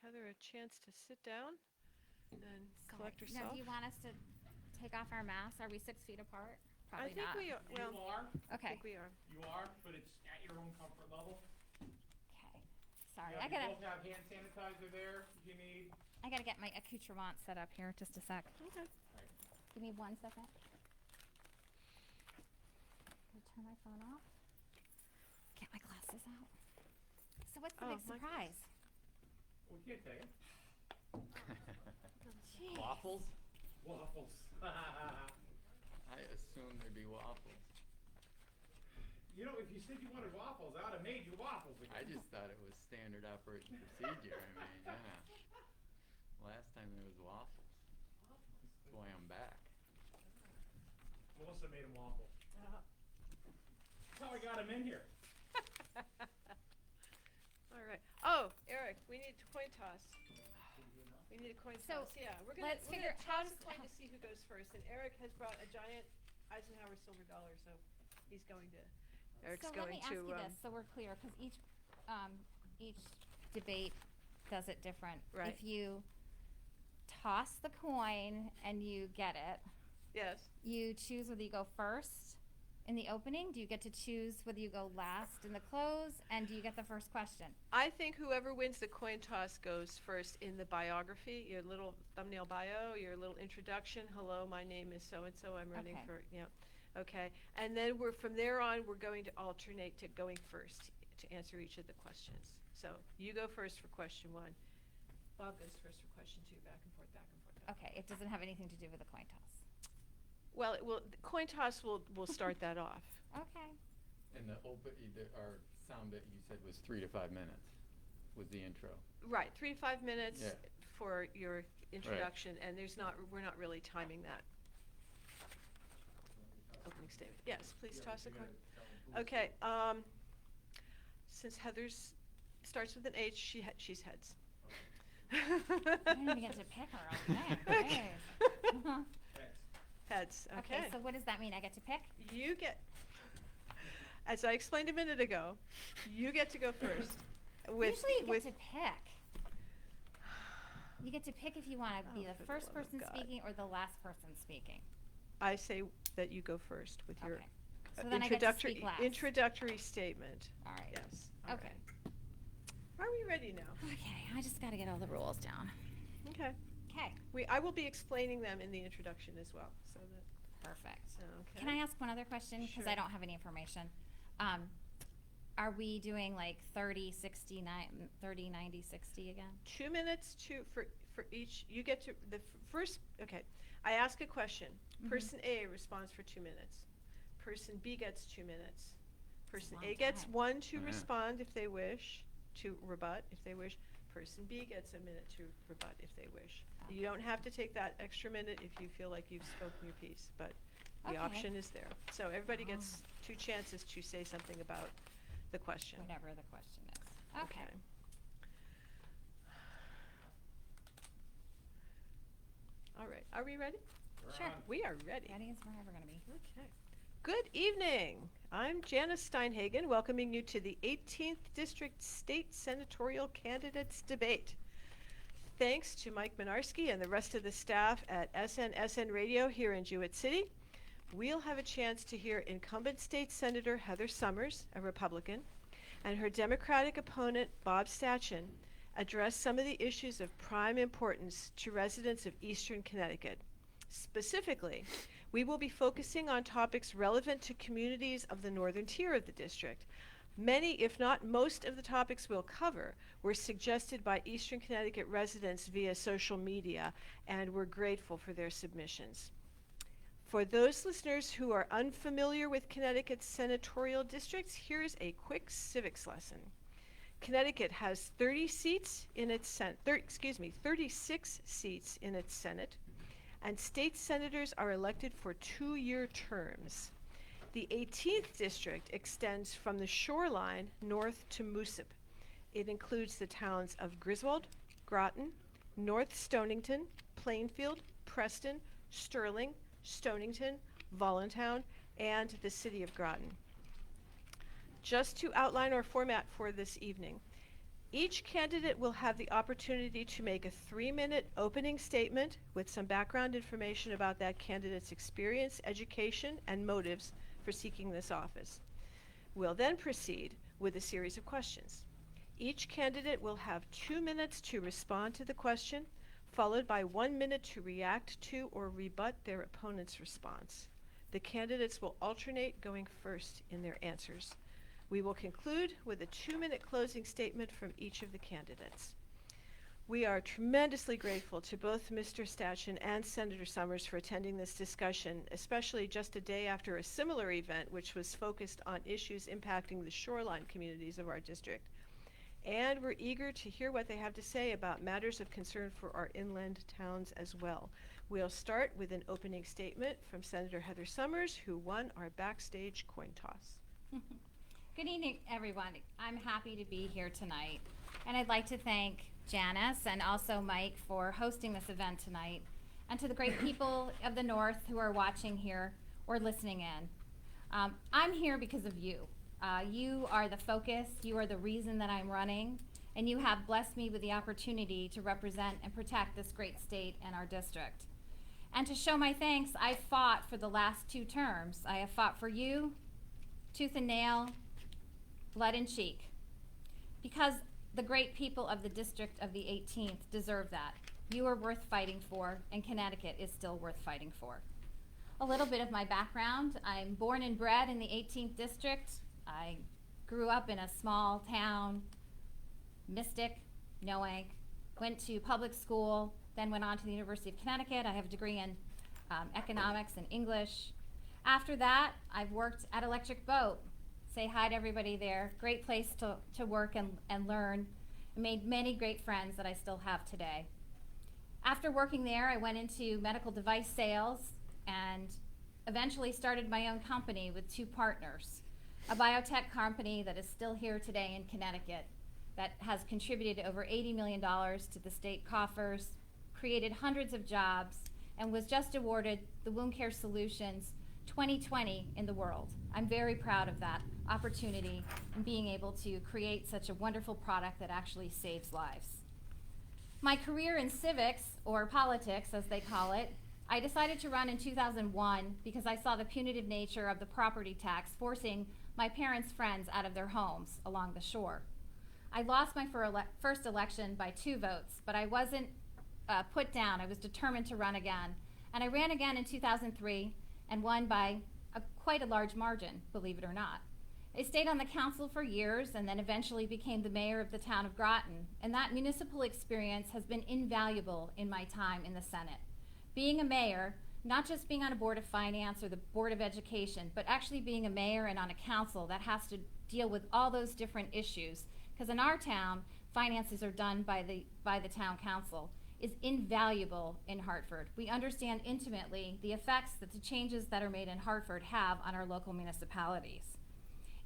Heather a chance to sit down and So, collect now, herself. do you want us to take off our masks? Are we 6 feet apart? I Probably think not. we are. Well, You are, I Okay. think we are. but it's at your own comfort level. Okay. Sorry, You both have hand sanitizer there if you need. I gotta get my accoutrement set up here. Just a sec. Okay. Give me 1 second. I'll turn my phone off. Get my glasses out. So what's the Oh, big my surprise? We can't take it. Jeez. Waffles? Waffles. I assumed there'd be waffles. You know, if you said you wanted waffles, I would have made you waffles again. I just thought it was standard operating procedure. I mean, yeah. Last time there was waffles. That's why I'm back. Melissa made him waffles. That's how I got him in here. All right. Oh, Eric, we need a coin toss. We need a coin So, toss. Yeah, we're gonna let's figure how toss does a coin to see who goes first. And Eric has brought a giant Eisenhower silver dollar, so he's going to. Eric's So let going me ask to. you this, so we're clear, because each debate does it different. Right. If you toss the coin and you get it, Yes. you choose whether you go first in the opening. Do you get to choose whether you go last in the close? And do you get the first question? I think whoever wins the coin toss goes first in the biography, your little thumbnail bio, your little introduction. Hello, my name is so and so. I'm running Okay. for Okay. And then from there on we're going to alternate to going first to answer each of the questions. So you go first for question 1. Bob goes first for question 2. Back and forth, back and forth. Back. Okay, it doesn't have anything to do with the coin toss. Well, the coin toss will start that off. Okay. And our sound bit you said was 3 to 5 minutes was the intro. Right, 3 to 5 minutes Yeah. for your introduction, and we're not really timing that. Opening statement. Yes, please toss a coin. Okay, since Heather's starts with an H, she's heads. I didn't even get to pick her own thing. Okay. Nice. Heads, okay. Okay, so what does that mean? I get to pick? You get, as I explained a minute ago, you get to go first. Usually you get to pick. You get to pick if you want to be Oh, the for the first love of person God. speaking or the last person speaking. I say that you go first with your Okay. So then I get to speak last. introductory statement. All right. Yes. All Okay. right. Are we ready now? Okay, I just got to get all the rules down. Okay. Okay. I will be explaining them in the introduction as well, so that. Perfect. Okay. Can I ask one other question? Because I Sure. don't have any information. Are we doing like 30, 60, 30, 90, 60 again? 2 minutes for each. You get to first. Okay, I ask a question. Mhm. Person A responds for 2 minutes. Person B gets 2 minutes. Person long A gets time. 1 to Yeah. respond if they wish, to rebut if they wish. Person B gets a minute to rebut if they wish. You don't have to take that extra minute if you feel like you've spoken your piece, but the Okay. option is there. So everybody gets Oh. 2 chances to say something about the question. Whatever the question is. Okay. All right. Are we ready? Sure. We are ready. Ready as we're ever going to be. Okay. Good evening. I'm Janice Steinhagen, welcoming you to the 18th District State Senatorial Candidates Debate. Thanks to Mike Minarski and the rest of the staff at SNSN Radio here in Jewett City, we'll have a chance to hear incumbent state Senator Heather Summers, a Republican, and her Democratic opponent, Bob Stachin, address some of the issues of prime importance to residents of Eastern Connecticut. Specifically, we will be focusing on topics relevant to communities of the northern tier of the district. Many, if not most, of the topics we'll cover were suggested by Eastern Connecticut residents via social media, and we're grateful for their submissions. For those listeners who are unfamiliar with Connecticut's senatorial districts, here's a quick civics lesson. Connecticut has 36 seats in its Senate, and state senators are elected for 2-year terms. The 18th district extends from the shoreline north to Moosip. It includes the towns of Griswold, Groton, North Stonington, Plainfield, Preston, Sterling, Stonington, Voluntown, and the city of Groton. Just to outline our format for this evening, Each candidate will have the opportunity to make a 3-minute opening statement with some background information about that candidate's experience, education, and motives for seeking this office. We'll then proceed with a series of questions. Each candidate will have 2 minutes to respond to the question, followed by 1 minute to react to or rebut their opponent's response. The candidates will alternate going first in their answers. We will conclude with a 2-minute closing statement from each of the candidates. We are tremendously grateful to both Mr. Stachin and Senator Summers for attending this discussion, especially just a day after a similar event which was focused on issues impacting the shoreline communities of our district. And we're eager to hear what they have to say about matters of concern for our inland towns as well. We'll start with an opening statement from Senator Heather Summers, who won our backstage coin toss. Good evening, everyone. I'm happy to be here tonight. And I'd like to thank Janice and also Mike for hosting this event tonight, and to the great people of the North who are watching here or listening in. I'm here because of you. You are the focus, you are the reason that I'm running, and you have blessed me with the opportunity to represent and protect this great state and our district. And to show my thanks, I fought for the last 2 terms. I have fought for you, tooth and nail, blood and cheek, because the great people of the District of the 18th deserve that. You are worth fighting for, and Connecticut is still worth fighting for. A little bit of my background. I'm born and bred in the 18th District. I grew up in a small town, Mystic, Noank, went to public school, then went on to the University of Connecticut. I have a degree in economics and English. After that, I've worked at Electric Boat. Say hi to everybody there. Great place to work and learn. I made many great friends that I still have today. After working there, I went into medical device sales and eventually started my own company with 2 partners. A biotech company that is still here today in Connecticut that has contributed over $80 million to the state coffers, created hundreds of jobs, and was just awarded the Wound Care Solutions 2020 in the world. I'm very proud of that opportunity and being able to create such a wonderful product that actually saves lives. My career in civics, or politics as they call it, I decided to run in 2001 because I saw the punitive nature of the property tax forcing my parents' friends out of their homes along the shore. I lost my first election by 2 votes, but I wasn't put down. I was determined to run again. And I ran again in 2003 and won by quite a large margin, believe it or not. I stayed on the council for years and then eventually became the mayor of the town of Groton. And that municipal experience has been invaluable in my time in the Senate. Being a mayor, not just being on a board of finance or the board of education, but actually being a mayor and on a council that has to deal with all those different issues. Because in our town, finances are done by the town council, is invaluable in Hartford. We understand intimately the effects that the changes that are made in Hartford have on our local municipalities.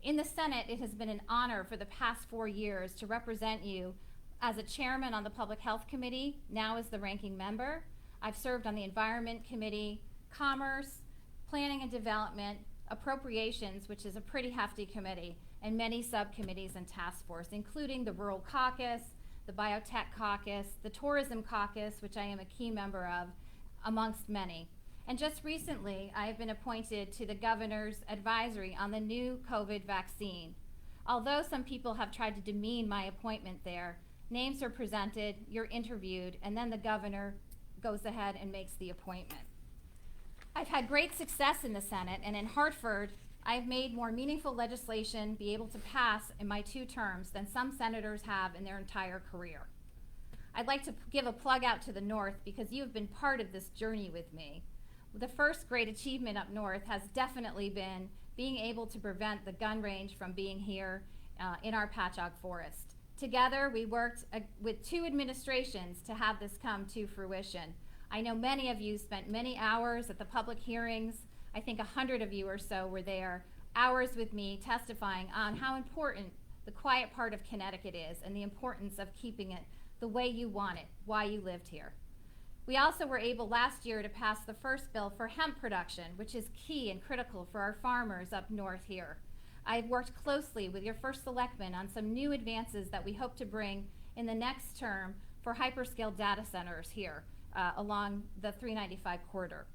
In the Senate, it has been an honor for the past 4 years to represent you as a chairman on the Public Health Committee, now as the ranking member. I've served on the Environment Committee, Commerce, Planning and Development, Appropriations, which is a pretty hefty committee, and many subcommittees and task force, including the Rural Caucus, the Biotech Caucus, the Tourism Caucus, which I am a key member of, amongst many. And just recently, I have been appointed to the Governor's Advisory on the new COVID vaccine. Although some people have tried to demean my appointment there, names are presented, you're interviewed, and then the governor goes ahead and makes the appointment. I've had great success in the Senate, and in Hartford, I've made more meaningful legislation be able to pass in my 2 terms than some senators have in their entire career. I'd like to give a plug out to the North because you have been part of this journey with me. The first great achievement up north has definitely been being able to prevent the gun range from being here in our Patchogue Forest. Together, we worked with 2 administrations to have this come to fruition. I know many of you spent many hours at the public hearings. I think 100 of you or so were there, hours with me testifying on how important the quiet part of Connecticut is and the importance of keeping it the way you want it, why you lived here. We also were able last year to pass the first bill for hemp production, which is key and critical for our farmers up north here. I've worked closely with your first selectman on some new advances that we hope to bring in the next term for hyperscale data centers here along the 395 corridor.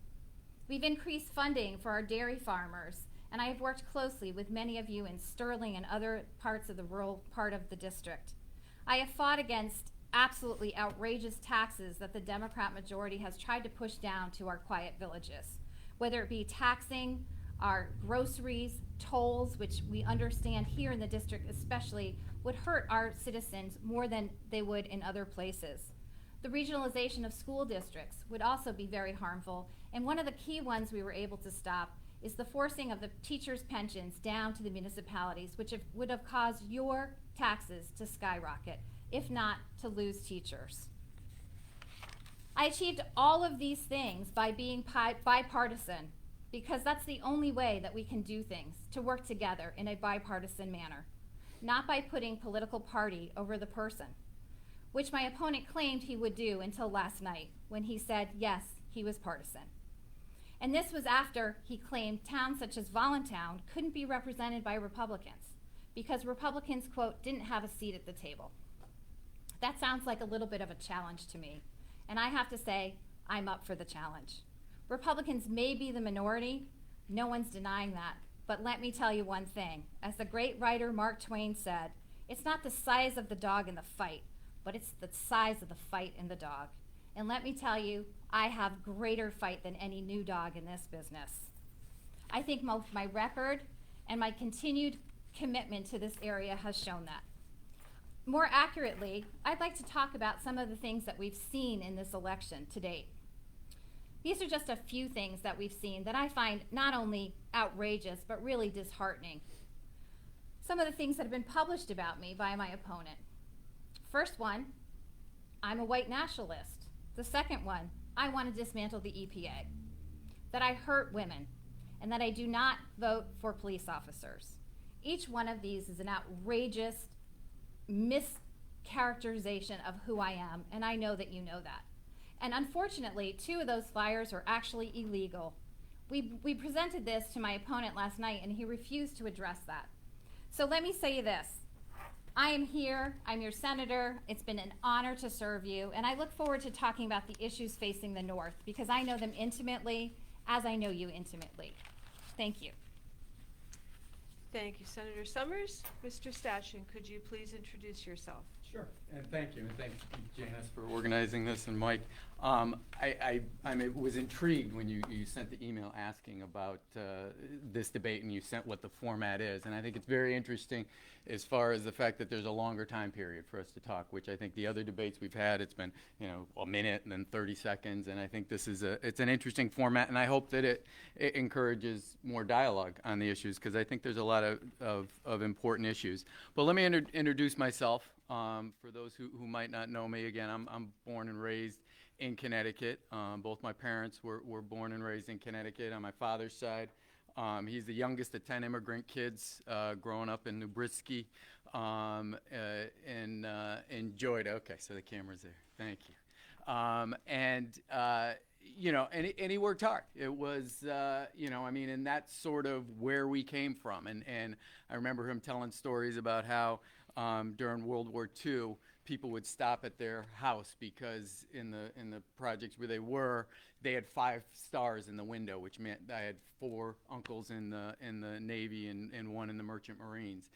We've increased funding for our dairy farmers, and I have worked closely with many of you in Sterling and other parts of the rural part of the district. I have fought against absolutely outrageous taxes that the Democrat majority has tried to push down to our quiet villages, whether it be taxing our groceries, tolls, which we understand here in the district especially would hurt our citizens more than they would in other places. The regionalization of school districts would also be very harmful, and one of the key ones we were able to stop is the forcing of the teachers' pensions down to the municipalities, which would have caused your taxes to skyrocket, if not to lose teachers. I achieved all of these things by being bipartisan, because that's the only way that we can do things, to work together in a bipartisan manner, not by putting political party over the person, which my opponent claimed he would do until last night when he said, yes, he was partisan. And this was after he claimed towns such as Voluntown couldn't be represented by Republicans because Republicans, quote, didn't have a seat at the table. That sounds like a little bit of a challenge to me, and I have to say, I'm up for the challenge. Republicans may be the minority, no one's denying that, but let me tell you one thing. As the great writer Mark Twain said, it's not the size of the dog in the fight, but it's the size of the fight in the dog. And let me tell you, I have greater fight than any new dog in this business. I think my record and my continued commitment to this area has shown that. More accurately, I'd like to talk about some of the things that we've seen in this election to date. These are just a few things that we've seen that I find not only outrageous, but really disheartening. Some of the things that have been published about me by my opponent. First one, I'm a white nationalist. The second one, I want to dismantle the EPA. That I hurt women, and that I do not vote for police officers. Each one of these is an outrageous mischaracterization of who I am, and I know that you know that. And unfortunately, 2 of those flyers are actually illegal. We presented this to my opponent last night, and he refused to address that. So let me say this. I am here, I'm your senator, it's been an honor to serve you, and I look forward to talking about the issues facing the North, because I know them intimately, as I know you intimately. Thank you. Thank you, Senator Summers. Mr. Stashen, could you please introduce yourself? Sure, and thank you, Janice, for organizing this, and Mike. I was intrigued when you sent the email asking about this debate, and you sent what the format is, and I think it's very interesting as far as the fact that there's a longer time period for us to talk, which I think the other debates we've had, it's been a minute and then 30 seconds, and I think this is it's an interesting format, and I hope that it encourages more dialogue on the issues, because I think there's a lot of important issues. But let me introduce myself. For those who might not know me, again, I'm born and raised in Connecticut. Both my parents were born and raised in Connecticut. On my father's side, he's the youngest of 10 immigrant kids growing up in New Briskey and enjoyed. Okay, so the camera's there. Thank you. And he worked hard. It was, and that's sort of where we came from. And I remember him telling stories about how during World War II, people would stop at their house because in the projects where they had 5 stars in the window, which meant I had 4 uncles in the Navy and 1 in the Merchant Marines.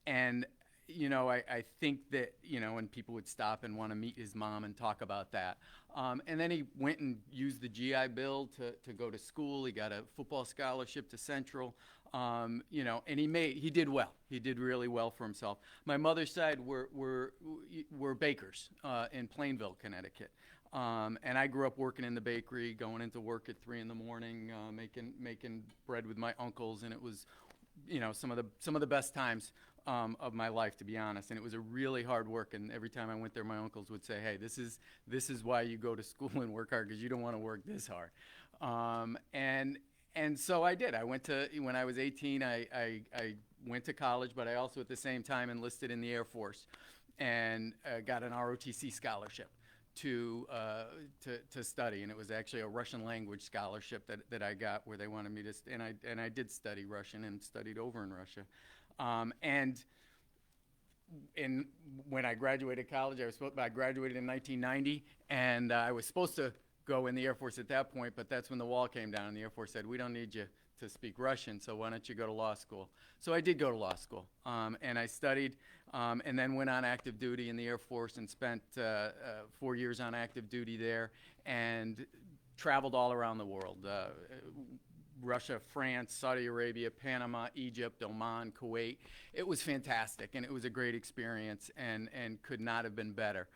And I think that, and people would stop and want to meet his mom and talk about that. And then he went and used the GI Bill to go to school. He got a football scholarship to Central, and he did well. He did really well for himself. My mother's side were bakers in Plainville, Connecticut. And I grew up working in the bakery, going into work at 3 in the morning, making bread with my uncles, and it was, some of the best times of my life, to be honest. And it was a really hard work. And every time I went there, my uncles would say, "Hey, this is why you go to school and work hard, because you don't want to work this hard." And so I did. I went to, when I was 18, I went to college, but I also at the same time enlisted in the Air Force and got an ROTC scholarship to study. And it was actually a Russian language scholarship that I got, where they wanted me to, and I did study Russian and studied over in Russia. And when I graduated college, I graduated in 1990, and I was supposed to go in the Air Force at that point, but that's when the wall came down, and the Air Force said, we don't need you to speak Russian, so why don't you go to law school? So I did go to law school, and I studied, and then went on active duty in the Air Force and spent 4 years on active duty there, and traveled all around the world. Russia, France, Saudi Arabia, Panama, Egypt, Oman, Kuwait. It was fantastic, and it was a great experience, and could not have been better.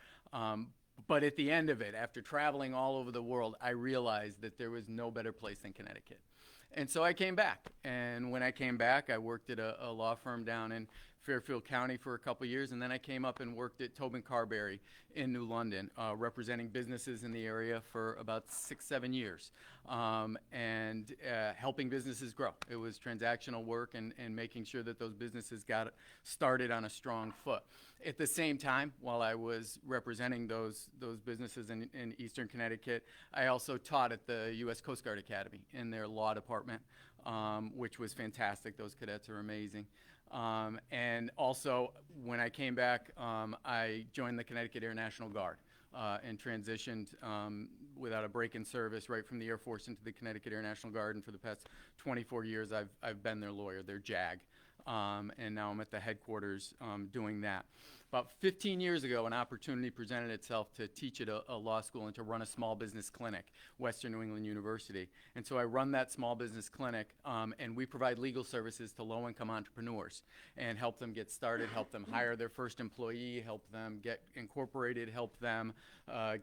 But at the end of it, after traveling all over the world, I realized that there was no better place than Connecticut. And so I came back, and when I came back, I worked at a law firm down in Fairfield County for a couple years, and then I came up and worked at Tobin Carberry in New London, representing businesses in the area for about 6-7 years, and helping businesses grow. It was transactional work and making sure that those businesses got started on a strong foot. At the same time, while I was representing those businesses in Eastern Connecticut, I also taught at the U.S. Coast Guard Academy in their law department, which was fantastic. Those cadets are amazing. And also, when I came back, I joined the Connecticut Air National Guard and transitioned without a break in service right from the Air Force into the Connecticut Air National Guard. And for the past 24 years, I've been their lawyer, their JAG. And now I'm at the headquarters doing that. About 15 years ago, an opportunity presented itself to teach at a law school and to run a small business clinic, Western New England University. And so I run that small business clinic, and we provide legal services to low-income entrepreneurs and help them get started, help them hire their first employee, help them get incorporated, help them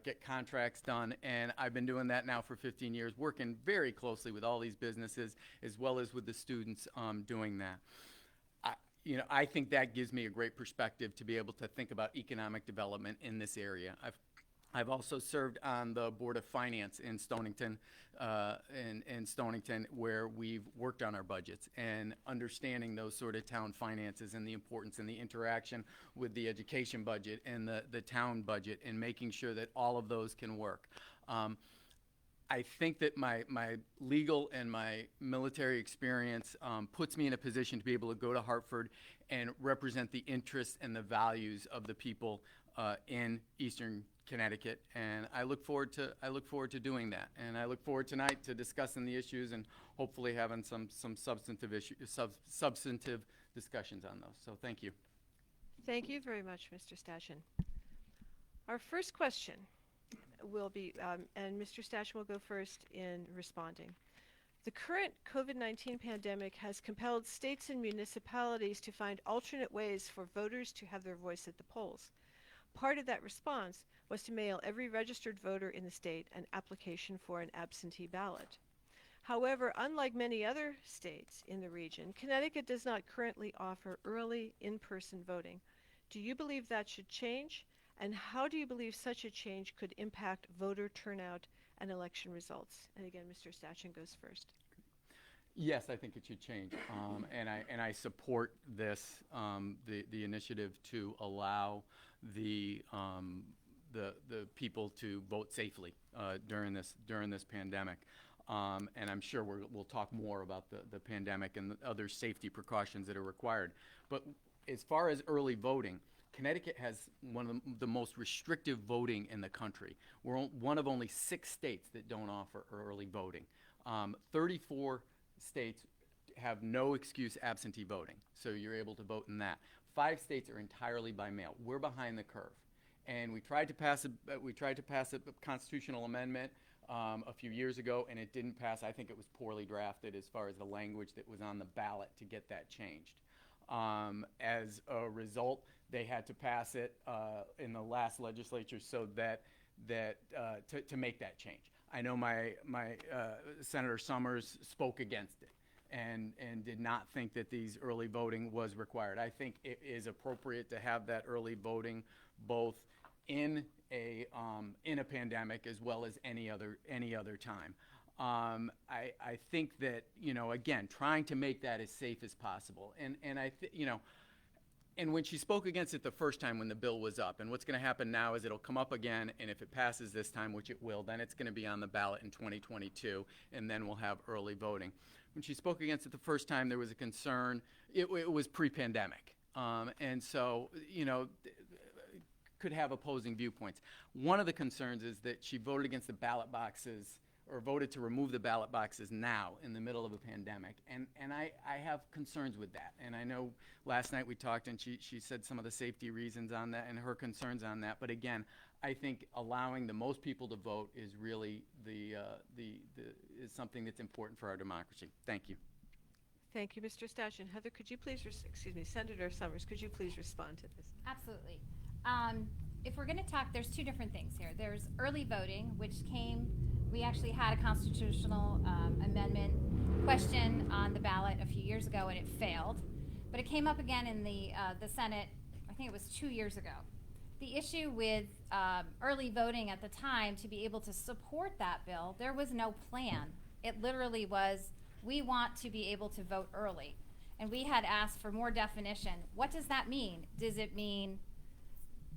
get contracts done. And I've been doing that now for 15 years, working very closely with all these businesses as well as with the students doing that. I think that gives me a great perspective to be able to think about economic development in this area. I've also served on the Board of Finance in Stonington, where we've worked on our budgets and understanding those sort of town finances and the importance and the interaction with the education budget and the town budget and making sure that all of those can work. I think that my legal and my military experience puts me in a position to be able to go to Hartford and represent the interests and the values of the people in Eastern Connecticut, and I look forward to doing that. And I look forward tonight to discussing the issues and hopefully having some substantive discussions on those. So thank you. Thank you very much, Mr. Stachin. Our first question will be, and Mr. Stachin will go first in responding. The current COVID-19 pandemic has compelled states and municipalities to find alternate ways for voters to have their voice at the polls. Part of that response was to mail every registered voter in the state an application for an absentee ballot. However, unlike many other states in the region, Connecticut does not currently offer early in-person voting. Do you believe that should change? And how do you believe such a change could impact voter turnout and election results? And again, Mr. Stachin goes first. Yes, I think it should change, and I support this the initiative to allow the people to vote safely during this pandemic. And I'm sure we'll talk more about the pandemic and the other safety precautions that are required. But as far as early voting, Connecticut has one of the most restrictive voting in the country. We're one of only 6 states that don't offer early voting. 34 states have no excuse absentee voting, so you're able to vote in that. 5 states are entirely by mail. We're behind the curve, and we tried to pass a constitutional amendment a few years ago, and it didn't pass. I think it was poorly drafted as far as the language that was on the ballot to get that changed. As a result, they had to pass it in the last legislature so that to make that change. I know my Senator Summers spoke against it and did not think that these early voting was required. I think it is appropriate to have that early voting both in a pandemic as well as any other time. I think that, again, trying to make that as safe as possible. And when she spoke against it the first time when the bill was up, and what's going to happen now is it'll come up again, and if it passes this time, which it will, then it's going to be on the ballot in 2022, and then we'll have early voting. When she spoke against it the first time, there was a concern it was pre-pandemic. And so, could have opposing viewpoints. One of the concerns is that she voted against the ballot boxes, or voted to remove the ballot boxes now in the middle of a pandemic. And I have concerns with that. And I know last night we talked and she said some of the safety reasons on that and her concerns on that. But again, I think allowing the most people to vote is really is something that's important for our democracy. Thank you. Thank you, Mr. Stash. And Heather, could you please, Senator Summers, could you please respond to this? Absolutely. If we're going to talk, there's two different things here. There's early voting, which we actually had a constitutional amendment question on the ballot a few years ago, and it failed. But it came up again in the Senate, I think it was 2 years ago. The issue with early voting at the time, to be able to support that bill, there was no plan. It literally was, we want to be able to vote early. And we had asked for more definition. What does that mean? Does it mean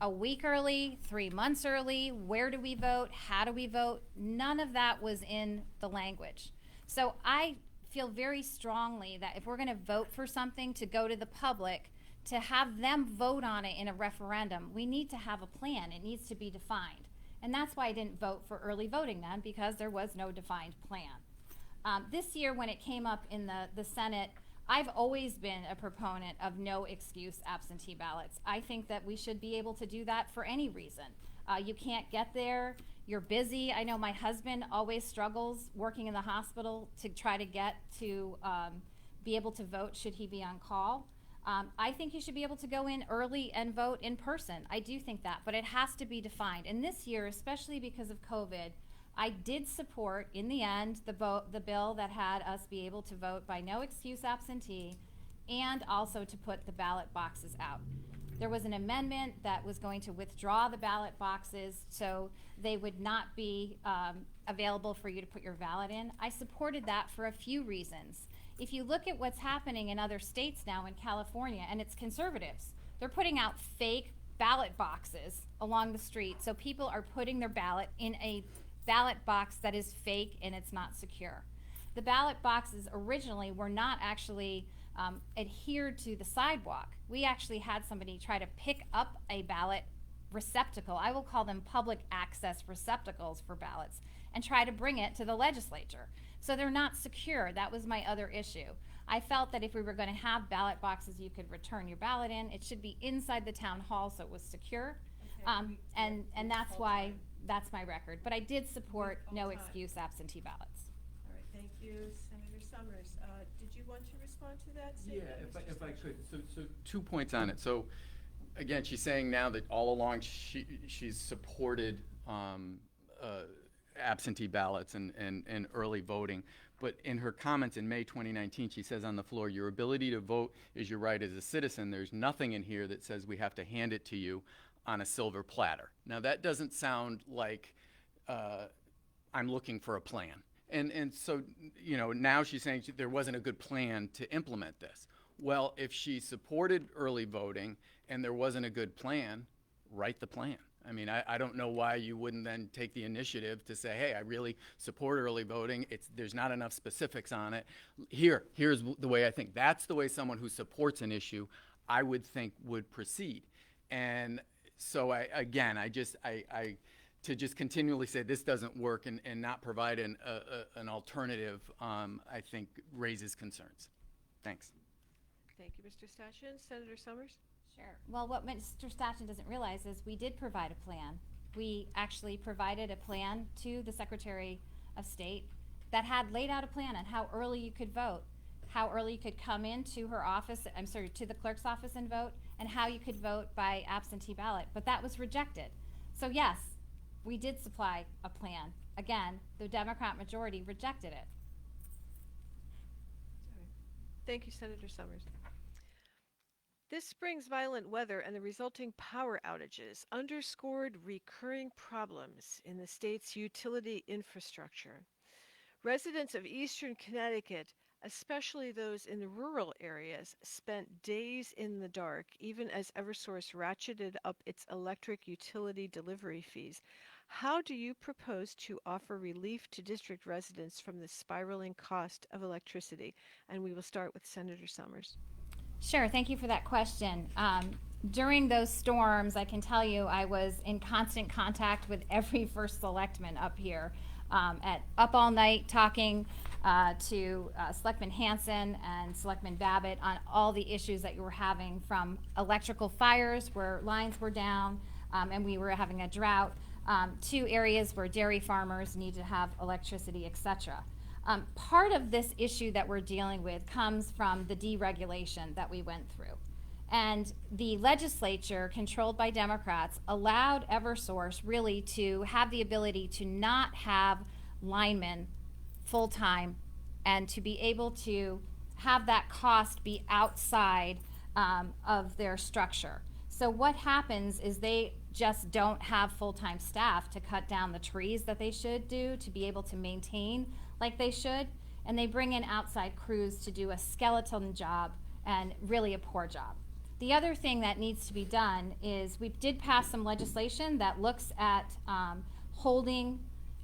a week early, 3 months early? Where do we vote? How do we vote? None of that was in the language. So I feel very strongly that if we're going to vote for something to go to the public, to have them vote on it in a referendum, we need to have a plan. It needs to be defined. And that's why I didn't vote for early voting then, because there was no defined plan. This year when it came up in the Senate, I've always been a proponent of no excuse absentee ballots. I think that we should be able to do that for any reason. You can't get there, you're busy. I know my husband always struggles working in the hospital to try to get to be able to vote should he be on call. I think you should be able to go in early and vote in person. I do think that, but it has to be defined. And this year, especially because of COVID, I did support, in the end, the bill that had us be able to vote by no excuse absentee, and also to put the ballot boxes out. There was an amendment that was going to withdraw the ballot boxes so they would not be available for you to put your ballot in. I supported that for a few reasons. If you look at what's happening in other states now, in California, and it's conservatives, they're putting out fake ballot boxes along the street, so people are putting their ballot in a ballot box that is fake and it's not secure. The ballot boxes originally were not actually adhered to the sidewalk. We actually had somebody try to pick up a ballot receptacle, I will call them public access receptacles for ballots, and try to bring it to the legislature. So they're not secure. That was my other issue. I felt that if we were going to have ballot boxes you could return your ballot in, it should be inside the town hall so it was secure. Okay. And that's why that's my record. But I did support no excuse absentee ballots. All right, thank you, Senator Summers. Did you want to respond to that? If I could. So 2 points on it. So again, she's saying now that all along she's supported absentee ballots and early voting. But in her comments in May 2019, she says on the floor, your ability to vote is your right as a citizen. There's nothing in here that says we have to hand it to you on a silver platter. Now that doesn't sound like I'm looking for a plan. And so, now she's saying there wasn't a good plan to implement this. Well, if she supported early voting and there wasn't a good plan, write the plan. I mean, I don't know why you wouldn't then take the initiative to say, hey, I really support early voting. There's not enough specifics on it. Here's the way I think. That's the way someone who supports an issue, I would think, would proceed. And so to just continually say this doesn't work and not provide an alternative, I think raises concerns. Thanks. Thank you, Mr. Stashen. Senator Summers? Sure. Well, what Mr. Stashen doesn't realize is we did provide a plan. We actually provided a plan to the Secretary of State that had laid out a plan on how early you could vote, how early you could come into her office, to the clerk's office and vote, and how you could vote by absentee ballot. But that was rejected. So yes, we did supply a plan. Again, the Democrat majority rejected it. Thank you, Senator Summers. This spring's violent weather and the resulting power outages underscored recurring problems in the state's utility infrastructure. Residents of eastern Connecticut, especially those in the rural areas, spent days in the dark, even as Eversource ratcheted up its electric utility delivery fees. How do you propose to offer relief to district residents from the spiraling cost of electricity? And we will start with Senator Summers. Sure, thank you for that question. During those storms, I can tell you I was in constant contact with every first selectman up here, up all night talking to Selectman Hanson and Selectman Babbitt on all the issues that you were having, from electrical fires where lines were down and we were having a drought, to areas where dairy farmers need to have electricity, etc. Part of this issue that we're dealing with comes from the deregulation that we went through. And the legislature, controlled by Democrats, allowed Eversource really to have the ability to not have linemen full-time and to be able to have that cost be outside of their structure. So what happens is they just don't have full-time staff to cut down the trees that they should do to be able to maintain like they should, and they bring in outside crews to do a skeleton job, and really a poor job. The other thing that needs to be done is we did pass some legislation that looks at holding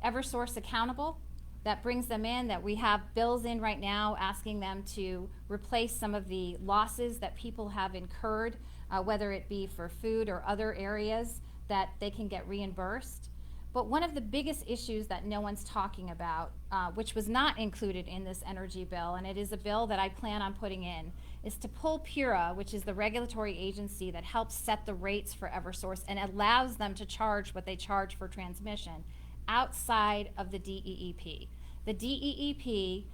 Eversource accountable, that brings them in, that we have bills in right now asking them to replace some of the losses that people have incurred, whether it be for food or other areas that they can get reimbursed. But one of the biggest issues that no one's talking about, which was not included in this energy bill, and it is a bill that I plan on putting in, is to pull PURA, which is the regulatory agency that helps set the rates for Eversource and allows them to charge what they charge for transmission, outside of the DEEP. The DEEP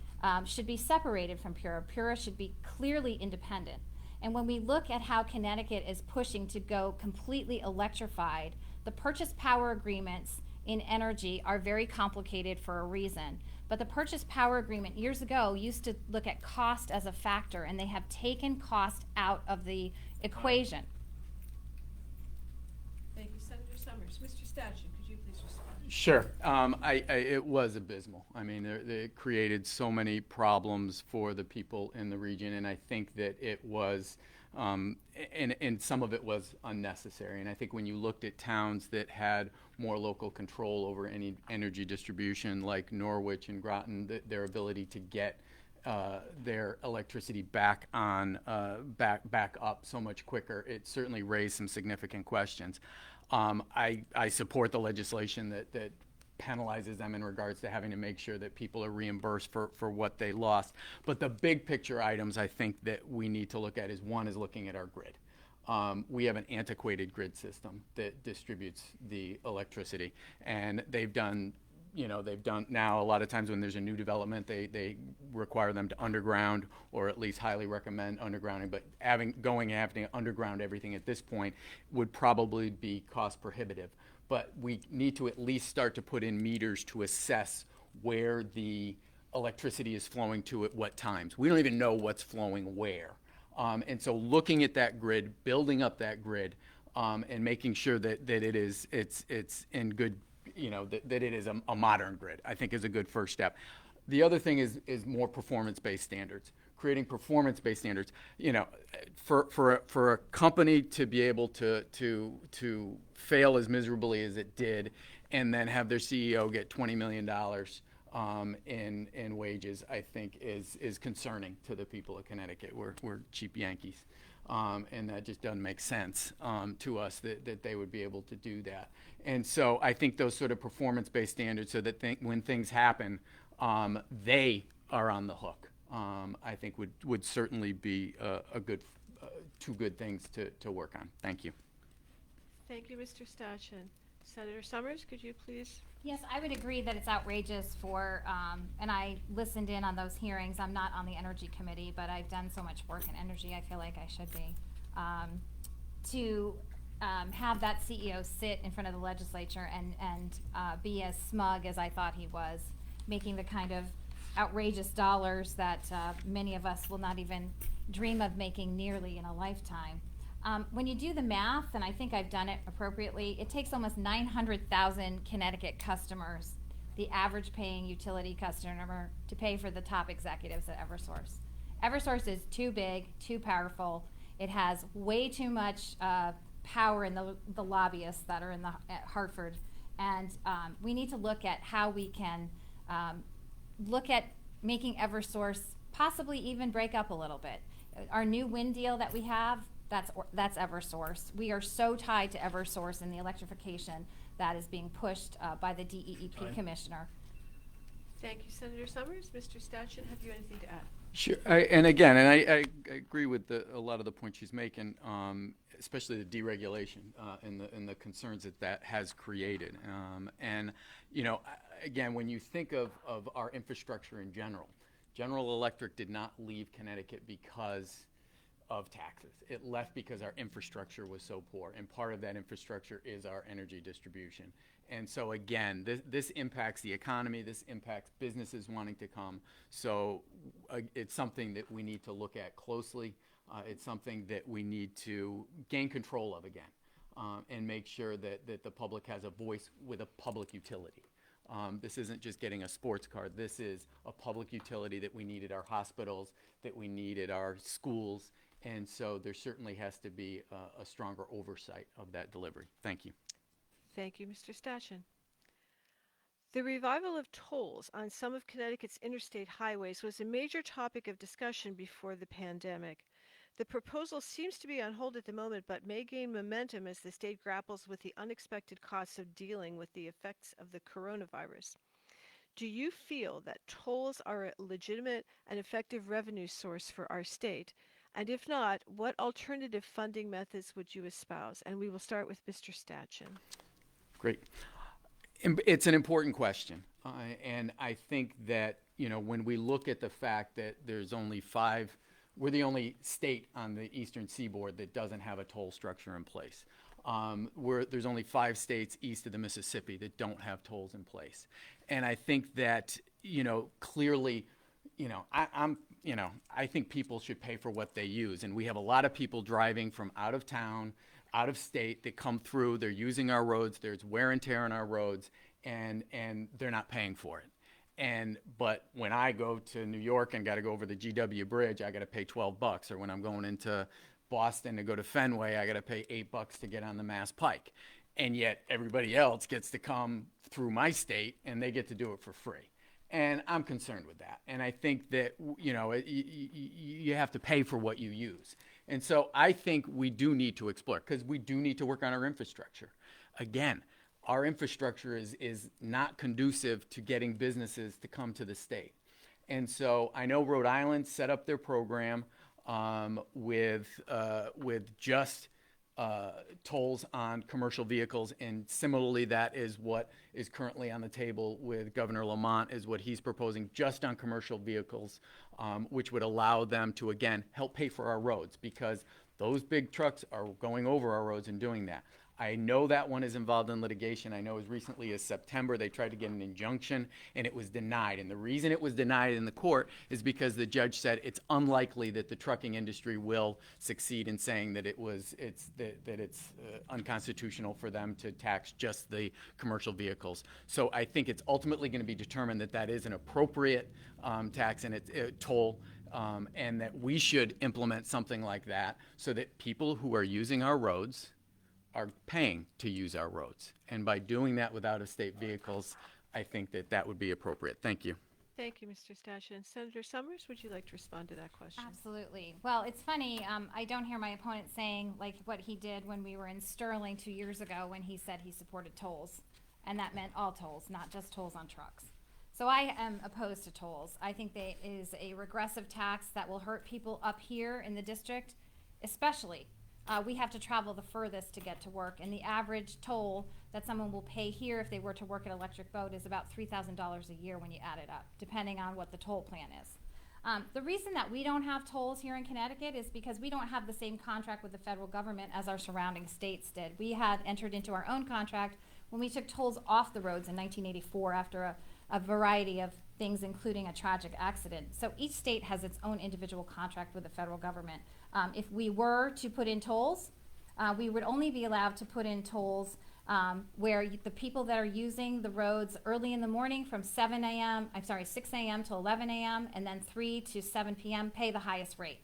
should be separated from PURA. PURA should be clearly independent. And when we look at how Connecticut is pushing to go completely electrified, the purchase power agreements in energy are very complicated for a reason. But the purchase power agreement years ago used to look at cost as a factor, and they have taken cost out of the equation. Thank you, Senator Summers. Mr. Stachin, could you please respond? Sure. It was abysmal. I mean, it created so many problems for the people in the region, and I think that it was, and some of it was unnecessary. And I think when you looked at towns that had more local control over any energy distribution, like Norwich and Groton, their ability to get their electricity back up so much quicker, it certainly raised some significant questions. I support the legislation that penalizes them in regards to having to make sure that people are reimbursed for what they lost. But the big picture items I think that we need to look at is, one is looking at our grid. We have an antiquated grid system that distributes the electricity, and they've done now a lot of times when there's a new development, they require them to underground, or at least highly recommend undergrounding, but having to underground everything at this point would probably be cost prohibitive. But we need to at least start to put in meters to assess where the electricity is flowing to at what times. We don't even know what's flowing where. And so looking at that grid, building up that grid, and making sure that it's in good, that it is a modern grid, I think is a good first step. The other thing is more performance-based standards. Creating performance-based standards. For a company to be able to fail as miserably as it did, and then have their CEO get $20 million in wages, I think is concerning to the people of Connecticut. We're cheap Yankees, and that just doesn't make sense to us that they would be able to do that. And so I think those sort of performance-based standards, so that when things happen, they are on the hook, I think would certainly be a good two good things to work on. Thank you. Thank you, Mr. Stachin. Senator Summers, could you please? Yes, I would agree that it's outrageous for, and I listened in on those hearings. I'm not on the Energy Committee, but I've done so much work in energy, I feel like I should be. To have that CEO sit in front of the legislature and be as smug as I thought he was, making the kind of outrageous dollars that many of us will not even dream of making nearly in a lifetime. When you do the math, and I think I've done it appropriately, it takes almost 900,000 Connecticut customers, the average paying utility customer, to pay for the top executives at Eversource. Eversource is too big, too powerful. It has way too much power in the lobbyists that are at Hartford. And we need to look at how we can look at making Eversource possibly even break up a little bit. Our new wind deal that we have, that's Eversource. We are so tied to Eversource and the electrification that is being pushed by the DEEP commissioner. Thank you, Senator Summers. Mr. Stachin, have you anything to add? Sure. I agree with a lot of the points she's making, especially the deregulation and the concerns that has created. Again, when you think of our infrastructure in general, General Electric did not leave Connecticut because of taxes. It left because our infrastructure was so poor, and part of that infrastructure is our energy distribution. And so again, this impacts the economy, this impacts businesses wanting to come. So it's something that we need to look at closely. It's something that we need to gain control of again, and make sure that the public has a voice with a public utility. This isn't just getting a sports card. This is a public utility that we need at our hospitals, that we need at our schools. And so there certainly has to be a stronger oversight of that delivery. Thank you. Thank you, Mr. Stachin. The revival of tolls on some of Connecticut's interstate highways was a major topic of discussion before the pandemic. The proposal seems to be on hold at the moment, but may gain momentum as the state grapples with the unexpected costs of dealing with the effects of the coronavirus. Do you feel that tolls are a legitimate and effective revenue source for our state? And if not, what alternative funding methods would you espouse? And we will start with Mr. Stachin. Great. It's an important question. And I think that, when we look at the fact that we're the only state on the eastern seaboard that doesn't have a toll structure in place. There's only 5 states east of the Mississippi that don't have tolls in place. And I think that, clearly, I think people should pay for what they use. And we have a lot of people driving from out of town, out of state that come through. They're using our roads. There's wear and tear on our roads, and they're not paying for it. But when I go to New York and got to go over the GW Bridge, I got to pay $12. Or when I'm going into Boston to go to Fenway, I got to pay $8 to get on the Mass Pike. And yet everybody else gets to come through my state and they get to do it for free. And I'm concerned with that. And I think that, you have to pay for what you use. And so I think we do need to explore, because we do need to work on our infrastructure. Again, our infrastructure is not conducive to getting businesses to come to the state. And so I know Rhode Island set up their program with just tolls on commercial vehicles, and similarly that is what is currently on the table with Governor Lamont, is what he's proposing just on commercial vehicles, which would allow them to, again, help pay for our roads, because those big trucks are going over our roads and doing that. I know that one is involved in litigation. I know as recently as September they tried to get an injunction and it was denied. And the reason it was denied in the court is because the judge said it's unlikely that the trucking industry will succeed in saying that it's unconstitutional for them to tax just the commercial vehicles. So I think it's ultimately going to be determined that that is an appropriate tax and toll. And that we should implement something like that so that people who are using our roads are paying to use our roads. And by doing that with out-of-state vehicles, I think that would be appropriate. Thank you. Thank you, Mr. Stachin. Senator Summers, would you like to respond to that question? Absolutely. Well, it's funny, I don't hear my opponent saying like what he did when we were in Sterling 2 years ago when he said he supported tolls. And that meant all tolls, not just tolls on trucks. So I am opposed to tolls. I think that is a regressive tax that will hurt people up here in the district, especially. We have to travel the furthest to get to work, and the average toll that someone will pay here if they were to work at Electric Boat is about $3,000 a year when you add it up, depending on what the toll plan is. The reason that we don't have tolls here in Connecticut is because we don't have the same contract with the federal government as our surrounding states did. We had entered into our own contract when we took tolls off the roads in 1984 after a variety of things, including a tragic accident. So each state has its own individual contract with the federal government. If we were to put in tolls, we would only be allowed to put in tolls where the people that are using the roads early in the morning from 6 a.m. to 11 a.m. and then 3 to 7 p.m. pay the highest rate.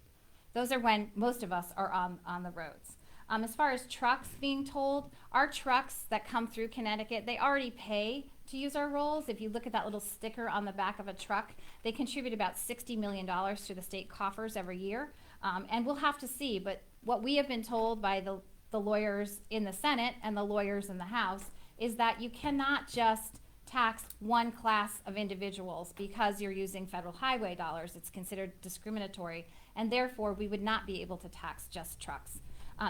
Those are when most of us are on the roads. As far as trucks being tolled, our trucks that come through Connecticut, they already pay to use our rolls. If you look at that little sticker on the back of a truck, they contribute about $60 million to the state coffers every year. And we'll have to see, but what we have been told by the lawyers in the Senate and the lawyers in the House is that you cannot just tax one class of individuals because you're using federal highway dollars. It's considered discriminatory, and therefore we would not be able to tax just trucks.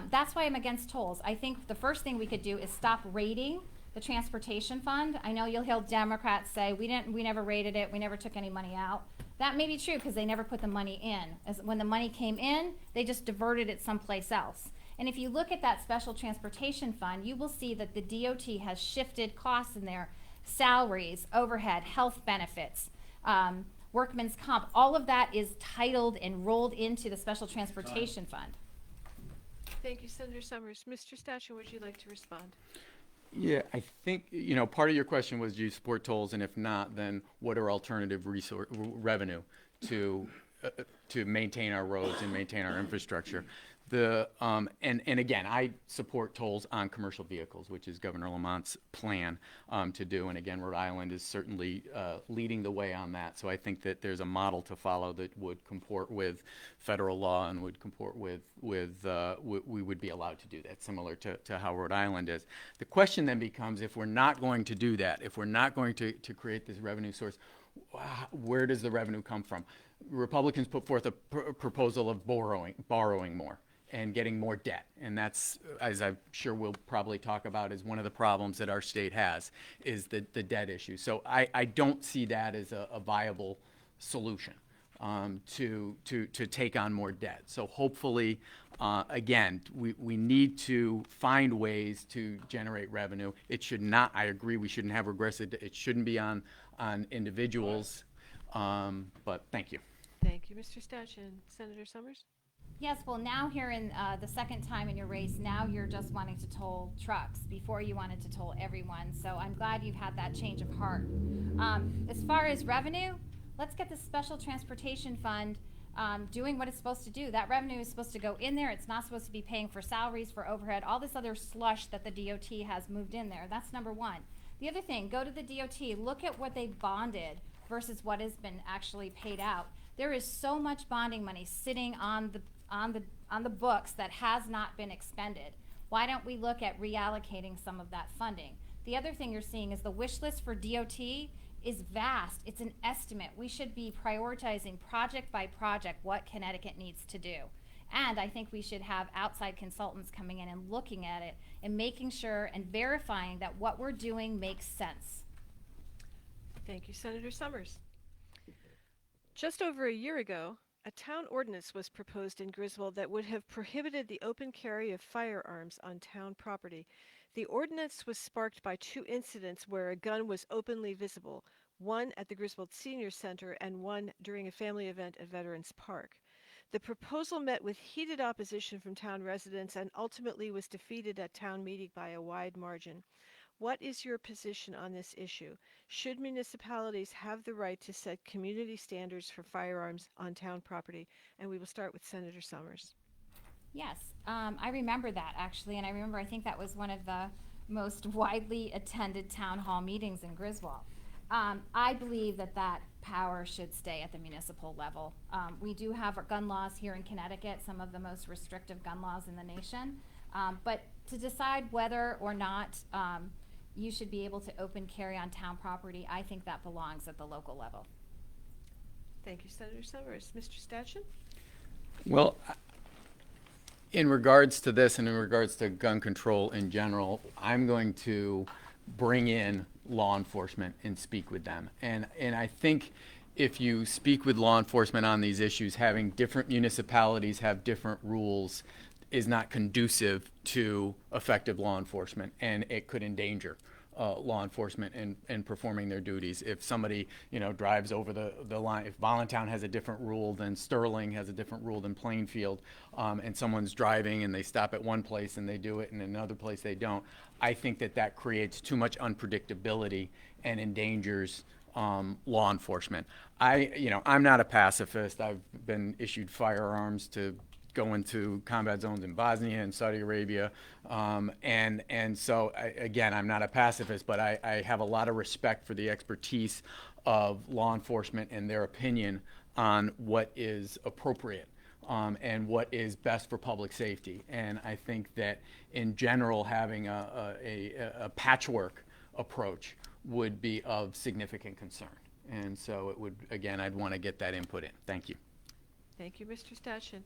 That's why I'm against tolls. I think the first thing we could do is stop raiding the transportation fund. I know you'll hear Democrats say, we never raided it, we never took any money out. That may be true because they never put the money in. When the money came in, they just diverted it someplace else. And if you look at that special transportation fund, you will see that the DOT has shifted costs in there, salaries, overhead, health benefits, workman's comp. All of that is titled and rolled into the special transportation fund. Thank you, Senator Summers. Mr. Stachel, would you like to respond? Yeah, I think, part of your question was, do you support tolls? And if not, then what are alternative revenue to maintain our roads and maintain our infrastructure? And again, I support tolls on commercial vehicles, which is Governor Lamont's plan to do. And again, Rhode Island is certainly leading the way on that. So I think that there's a model to follow that would comport with federal law and would comport with we would be allowed to do that, similar to how Rhode Island is. The question then becomes, if we're not going to do that, if we're not going to create this revenue source, where does the revenue come from? Republicans put forth a proposal of borrowing more and getting more debt. And that's, as I'm sure we'll probably talk about, is one of the problems that our state has, is the debt issue. So I don't see that as a viable solution to take on more debt. So hopefully, again, we need to find ways to generate revenue. It should not, I agree, we shouldn't have regressive, it shouldn't be on individuals, but thank you. Thank you, Mr. Stachel. Senator Summers? Yes, well, now here in the second time in your race, now you're just wanting to toll trucks. Before you wanted to toll everyone, so I'm glad you've had that change of heart. As far as revenue, let's get the special transportation fund doing what it's supposed to do. That revenue is supposed to go in there. It's not supposed to be paying for salaries, for overhead, all this other slush that the DOT has moved in there. That's number one. The other thing, go to the DOT, look at what they've bonded versus what has been actually paid out. There is so much bonding money sitting on the books that has not been expended. Why don't we look at reallocating some of that funding? The other thing you're seeing is the wish list for DOT is vast. It's an estimate. We should be prioritizing project by project what Connecticut needs to do. And I think we should have outside consultants coming in and looking at it and making sure and verifying that what we're doing makes sense. Thank you, Senator Summers. Just over a year ago, a town ordinance was proposed in Griswold that would have prohibited the open carry of firearms on town property. The ordinance was sparked by two incidents where a gun was openly visible, one at the Griswold Senior Center and one during a family event at Veterans Park. The proposal met with heated opposition from town residents and ultimately was defeated at town meeting by a wide margin. What is your position on this issue? Should municipalities have the right to set community standards for firearms on town property? And we will start with Senator Summers. Yes, I remember that actually, and I think that was one of the most widely attended town hall meetings in Griswold. I believe that power should stay at the municipal level. We do have gun laws here in Connecticut, some of the most restrictive gun laws in the nation, but to decide whether or not you should be able to open carry on town property, I think that belongs at the local level. Thank you, Senator Summers. Mr. Stachel? Well, in regards to this and in regards to gun control in general, I'm going to bring in law enforcement and speak with them. And I think if you speak with law enforcement on these issues, having different municipalities have different rules is not conducive to effective law enforcement, and it could endanger law enforcement in performing their duties. If somebody, drives over the line, if Voluntown has a different rule than Sterling has a different rule than Plainfield, and someone's driving and they stop at one place and they do it and another place they don't, I think that creates too much unpredictability and endangers law enforcement. I'm not a pacifist. I've been issued firearms to go into combat zones in Bosnia and Saudi Arabia. And so, again, I'm not a pacifist, but I have a lot of respect for the expertise of law enforcement and their opinion on what is appropriate and what is best for public safety. And I think that in general, having a patchwork approach would be of significant concern. And so it would, again, I'd want to get that input in. Thank you. Thank you, Mr. Stachin.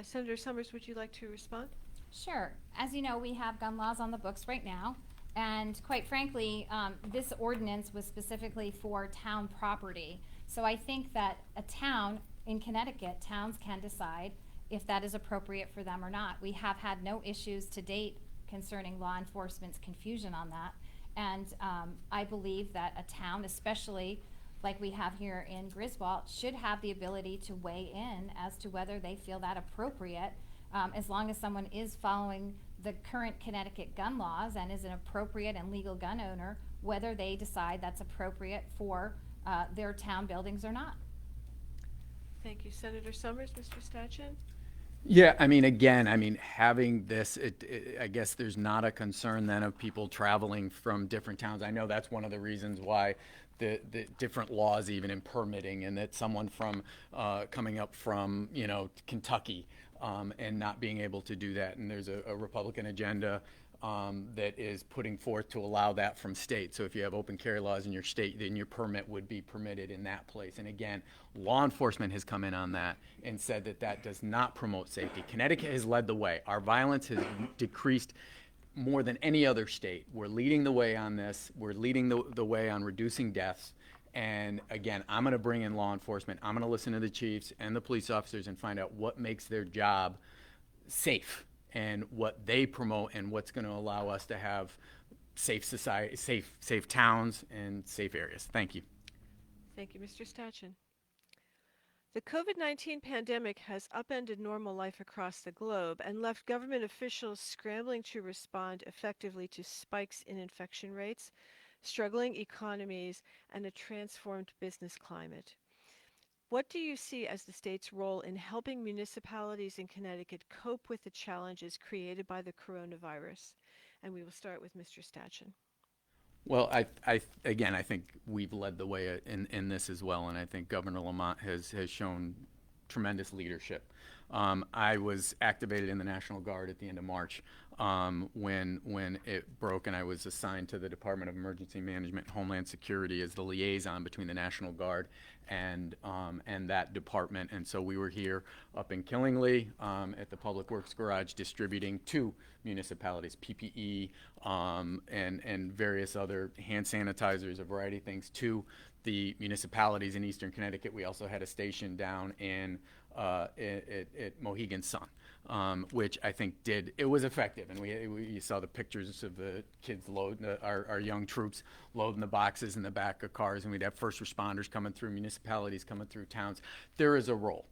Senator Summers, would you like to respond? Sure. As you know, we have gun laws on the books right now. And quite frankly, this ordinance was specifically for town property. So I think that a town in Connecticut, towns can decide if that is appropriate for them or not. We have had no issues to date concerning law enforcement's confusion on that. And I believe that a town, especially like we have here in Griswold, should have the ability to weigh in as to whether they feel that appropriate, as long as someone is following the current Connecticut gun laws and is an appropriate and legal gun owner, whether they decide that's appropriate for their town buildings or not. Thank you, Senator Summers. Mr. Stachin? Yeah, I mean, again, having this, I guess there's not a concern then of people traveling from different towns. I know that's one of the reasons why the different laws, even in permitting, and that someone from coming up from, Kentucky and not being able to do that. And there's a Republican agenda that is putting forth to allow that from state. So if you have open carry laws in your state, then your permit would be permitted in that place. And again, law enforcement has come in on that and said that that does not promote safety. Connecticut has led the way. Our violence has decreased more than any other state. We're leading the way on this. We're leading the way on reducing deaths. And again, I'm going to bring in law enforcement. I'm going to listen to the chiefs and the police officers and find out what makes their job safe and what they promote and what's going to allow us to have safe society, safe towns and safe areas. Thank you. Thank you, Mr. Stachin. The COVID-19 pandemic has upended normal life across the globe and left government officials scrambling to respond effectively to spikes in infection rates, struggling economies, and a transformed business climate. What do you see as the state's role in helping municipalities in Connecticut cope with the challenges created by the coronavirus? And we will start with Mr. Stachin. Well, I think we've led the way in this as well, and I think Governor Lamont has shown tremendous leadership. I was activated in the National Guard at the end of March when it broke, and I was assigned to the Department of Emergency Management and Homeland Security as the liaison between the National Guard and that department. And so we were here up in Killingly at the Public Works Garage distributing to municipalities PPE and various other hand sanitizers, a variety of things to the municipalities in Eastern Connecticut. We also had a station down at Mohegan Sun, which I think it was effective. And you saw the pictures of the kids our young troops loading the boxes in the back of cars, and we'd have first responders coming through, municipalities coming through towns. There is a role.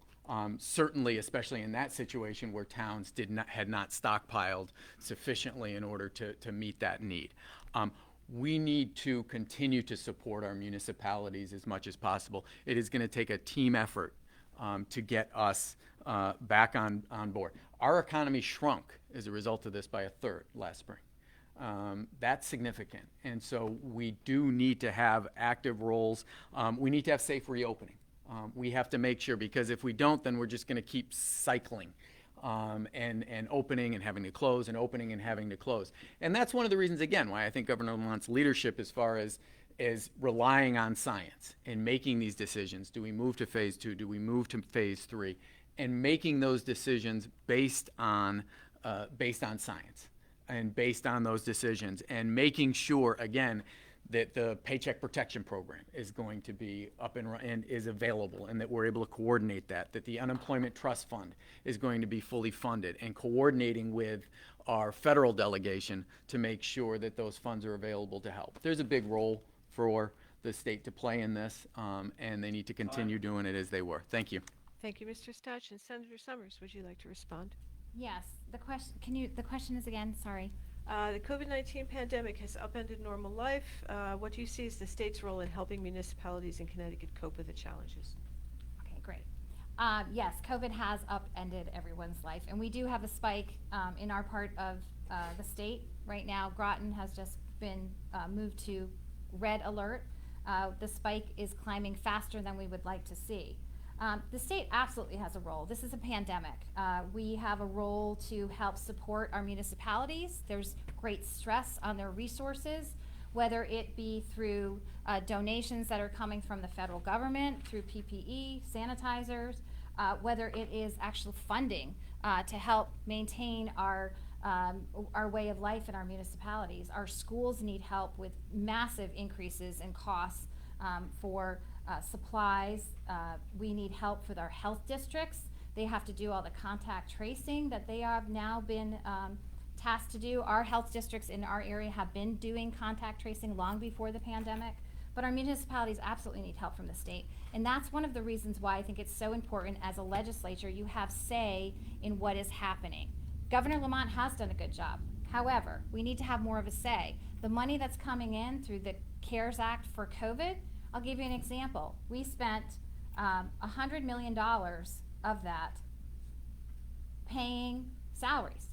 Certainly, especially in that situation where towns had not stockpiled sufficiently in order to meet that need. We need to continue to support our municipalities as much as possible. It is going to take a team effort to get us back on board. Our economy shrunk as a result of this by a third last spring. That's significant. And so we do need to have active roles. We need to have safe reopening. We have to make sure, because if we don't, then we're just going to keep cycling and opening and having to close and opening and having to close. And that's one of the reasons, again, why I think Governor Lamont's leadership as far as relying on science and making these decisions. Do we move to phase 2? Do we move to phase 3? And making those decisions based on science and based on those decisions, and making sure, again, that the Paycheck Protection Program is going to be up and is available, and that we're able to coordinate that the Unemployment Trust Fund is going to be fully funded, and coordinating with our federal delegation to make sure that those funds are available to help. There's a big role for the state to play in this, and they need to continue doing it as they were. Thank you. Thank you, Mr. Stachin. Senator Summers, would you like to respond? Yes. The question is again, sorry. The COVID-19 pandemic has upended normal life. What do you see as the state's role in helping municipalities in Connecticut cope with the challenges? Okay, great. Yes, COVID has upended everyone's life, and we do have a spike in our part of the state. Right now, Groton has just been moved to red alert. The spike is climbing faster than we would like to see. The state absolutely has a role. This is a pandemic. We have a role to help support our municipalities. There's great stress on their resources, whether it be through donations that are coming from the federal government, through PPE, sanitizers, whether it is actual funding to help maintain our way of life in our municipalities. Our schools need help with massive increases in costs for supplies. We need help with our health districts. They have to do all the contact tracing that they have now been tasked to do. Our health districts in our area have been doing contact tracing long before the pandemic, but our municipalities absolutely need help from the state. And that's one of the reasons why I think it's so important as a legislature you have say in what is happening. Governor Lamont has done a good job. However, we need to have more of a say. The money that's coming in through the CARES Act for COVID, I'll give you an example. We spent $100 million of that paying salaries.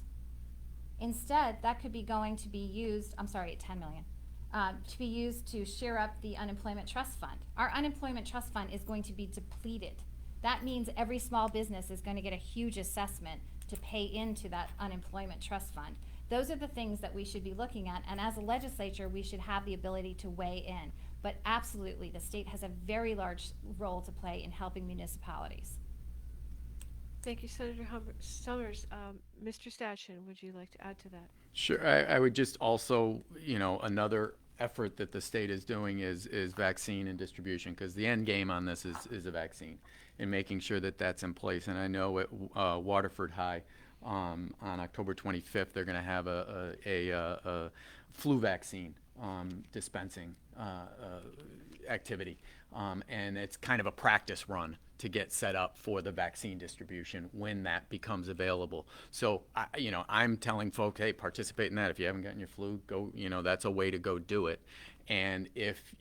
Instead, that could be going to be used, $10 million, to be used to share up the unemployment trust fund. Our unemployment trust fund is going to be depleted. That means every small business is going to get a huge assessment to pay into that unemployment trust fund. Those are the things that we should be looking at, and as a legislature, we should have the ability to weigh in. But absolutely, the state has a very large role to play in helping municipalities. Thank you, Senator Summers. Mr. Stadchen, would you like to add to that? Sure. I would just also, another effort that the state is doing is vaccine and distribution, because the end game on this is a vaccine and making sure that that's in place. And I know at Waterford High on October 25th, they're going to have a flu vaccine dispensing activity. And it's kind of a practice run to get set up for the vaccine distribution when that becomes available. So, I'm telling folks, hey, participate in that. If you haven't gotten your flu, go, that's a way to go do it. And if,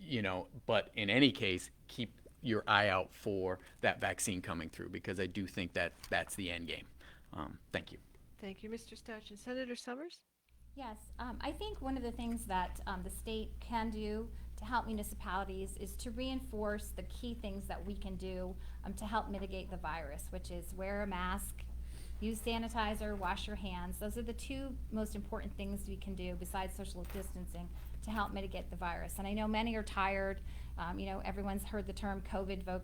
but in any case, keep your eye out for that vaccine coming through, because I do think that that's the end game. Thank you. Thank you, Mr. Stadchen. Senator Summers? Yes, I think one of the things that the state can do to help municipalities is to reinforce the key things that we can do to help mitigate the virus, which is wear a mask, use sanitizer, wash your hands. Those are the two most important things we can do besides social distancing to help mitigate the virus. And I know many are tired. Everyone's heard the term COVID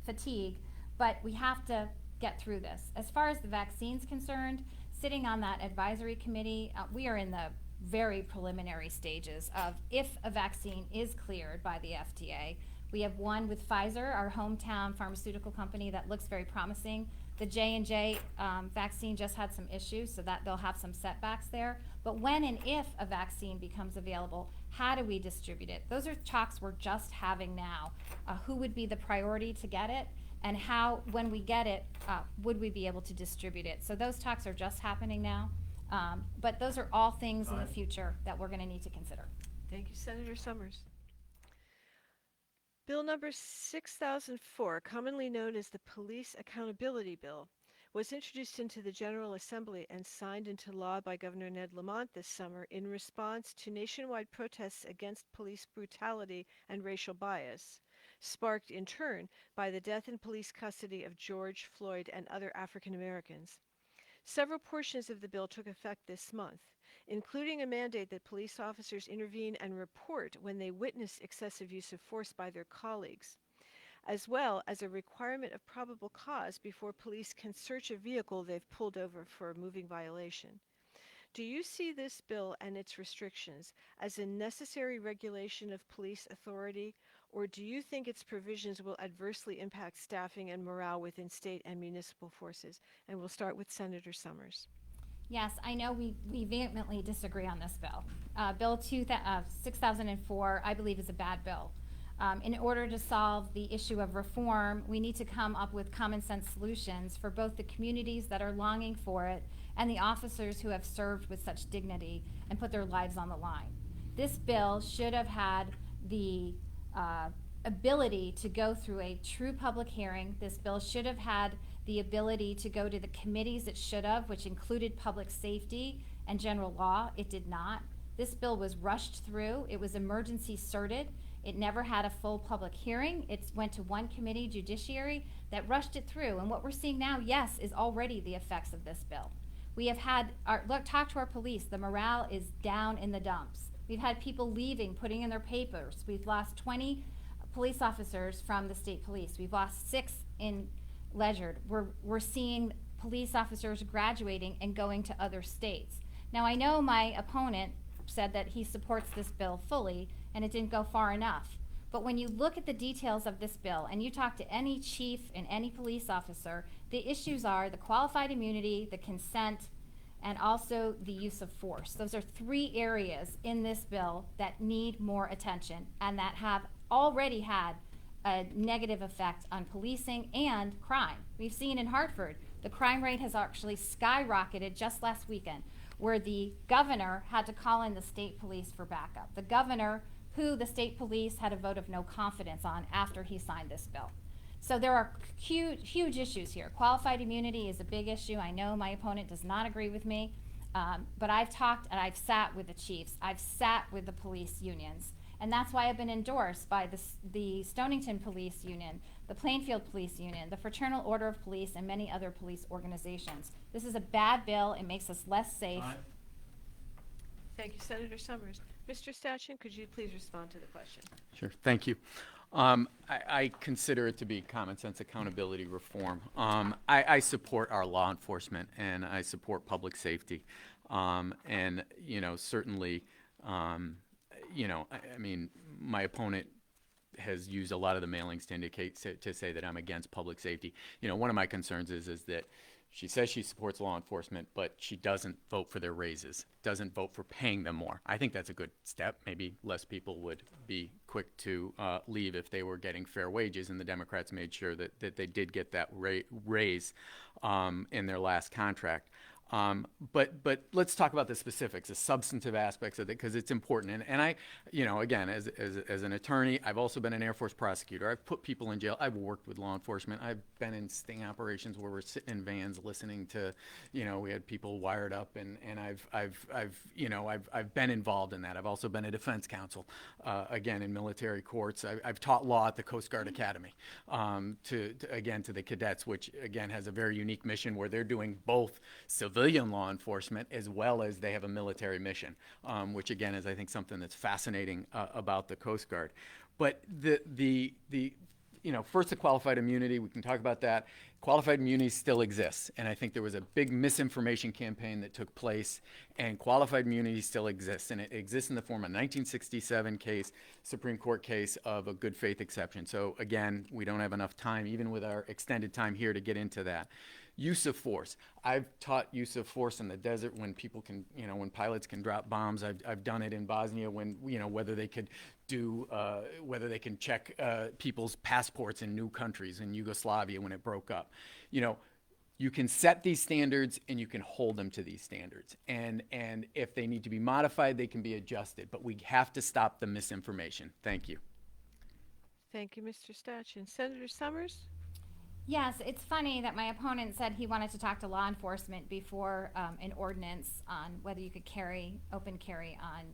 fatigue, but we have to get through this. As far as the vaccine's concerned, sitting on that advisory committee, we are in the very preliminary stages of if a vaccine is cleared by the FDA. We have one with Pfizer, our hometown pharmaceutical company, that looks very promising. The J&J vaccine just had some issues, so that they'll have some setbacks there. But when and if a vaccine becomes available, how do we distribute it? Those are talks we're just having now. Who would be the priority to get it? And how, when we get it, would we be able to distribute it? So those talks are just happening now. But those are all things in the future that we're going to need to consider. Thank you, Senator Summers. Bill number 6004, commonly known as the Police Accountability Bill, was introduced into the General Assembly and signed into law by Governor Ned Lamont this summer in response to nationwide protests against police brutality and racial bias, sparked in turn by the death in police custody of George Floyd and other African Americans. Several portions of the bill took effect this month, including a mandate that police officers intervene and report when they witness excessive use of force by their colleagues, as well as a requirement of probable cause before police can search a vehicle they've pulled over for a moving violation. Do you see this bill and its restrictions as a necessary regulation of police authority, or do you think its provisions will adversely impact staffing and morale within state and municipal forces? And we'll start with Senator Summers. Yes, I know we vehemently disagree on this bill. Bill 6004, I believe, is a bad bill. In order to solve the issue of reform, we need to come up with common sense solutions for both the communities that are longing for it and the officers who have served with such dignity and put their lives on the line. This bill should have had the ability to go through a true public hearing. This bill should have had the ability to go to the committees it should have, which included public safety and general law. It did not. This bill was rushed through. It was emergency certed. It never had a full public hearing. It went to one committee, Judiciary, that rushed it through. And what we're seeing now, yes, is already the effects of this bill. We have had, talk to our police, the morale is down in the dumps. We've had people leaving, putting in their papers. We've lost 20 police officers from the state police. We've lost 6 in Ledyard. We're seeing police officers graduating and going to other states. Now, I know my opponent said that he supports this bill fully, and it didn't go far enough. But when you look at the details of this bill, and you talk to any chief and any police officer, the issues are the qualified immunity, the consent, and also the use of force. Those are 3 areas in this bill that need more attention and that have already had a negative effect on policing and crime. We've seen in Hartford, the crime rate has actually skyrocketed just last weekend, where the governor had to call in the state police for backup. The governor, who the state police had a vote of no confidence on after he signed this bill. So there are huge issues here. Qualified immunity is a big issue. I know my opponent does not agree with me, but I've talked and I've sat with the chiefs. I've sat with the police unions. And that's why I've been endorsed by the Stonington Police Union, the Plainfield Police Union, the Fraternal Order of Police, and many other police organizations. This is a bad bill. It makes us less safe. Thank you, Senator Summers. Mr. Stachin, could you please respond to the question? Sure, thank you. I consider it to be common sense accountability reform. I support our law enforcement and I support public safety. And, certainly, I mean, my opponent has used a lot of the mailings to indicate, to say that I'm against public safety. One of my concerns is that she says she supports law enforcement, but she doesn't vote for their raises, doesn't vote for paying them more. I think that's a good step. Maybe less people would be quick to leave if they were getting fair wages, and the Democrats made sure that they did get that raise in their last contract. But let's talk about the specifics, the substantive aspects of it, because it's important. And I, again, as an attorney, I've also been an Air Force prosecutor. I've put people in jail. I've worked with law enforcement. I've been in sting operations where we're sitting in vans listening to, we had people wired up, and I've been involved in that. I've also been a defense counsel, again, in military courts. I've taught law at the Coast Guard Academy, to the cadets, which again has a very unique mission where they're doing both civilian law enforcement as well as they have a military mission, which again is, I think, something that's fascinating about the Coast Guard. But first the qualified immunity, we can talk about that. Qualified immunity still exists, and I think there was a big misinformation campaign that took place, and qualified immunity still exists, and it exists in the form of a 1967 case, Supreme Court case of a good faith exception. So again, we don't have enough time, even with our extended time here, to get into that. Use of force. I've taught use of force in the desert when people can, when pilots can drop bombs. I've done it in Bosnia when, whether they could do, whether they can check people's passports in new countries, in Yugoslavia when it broke up. You can set these standards and you can hold them to these standards. And if they need to be modified, they can be adjusted. But we have to stop the misinformation. Thank you. Thank you, Mr. Stachin. Senator Summers? Yes, it's funny that my opponent said he wanted to talk to law enforcement before an ordinance on whether you could open carry on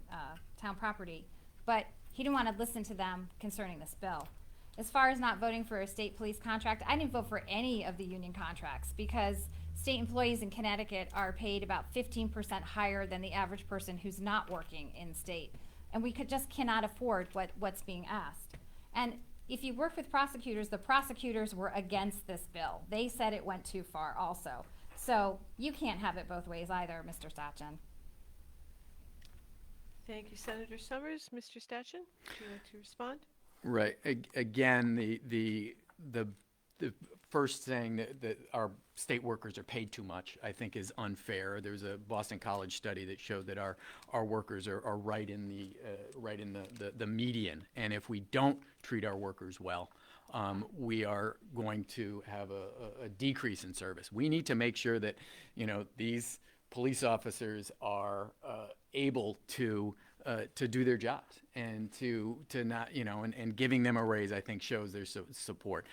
town property, but he didn't want to listen to them concerning this bill. As far as not voting for a state police contract, I didn't vote for any of the union contracts because state employees in Connecticut are paid about 15% higher than the average person who's not working in state, and we just cannot afford what's being asked. And if you work with prosecutors, the prosecutors were against this bill. They said it went too far also. So you can't have it both ways either, Mr. Stachin. Thank you, Senator Summers. Mr. Stachin, would you like to respond? Right. Again, the first saying that our state workers are paid too much, I think, is unfair. There's a Boston College study that showed that our workers are right in the median, and if we don't treat our workers well, we are going to have a decrease in service. We need to make sure that these police officers are able to do their jobs, and to not, and giving them a raise, I think, shows their support.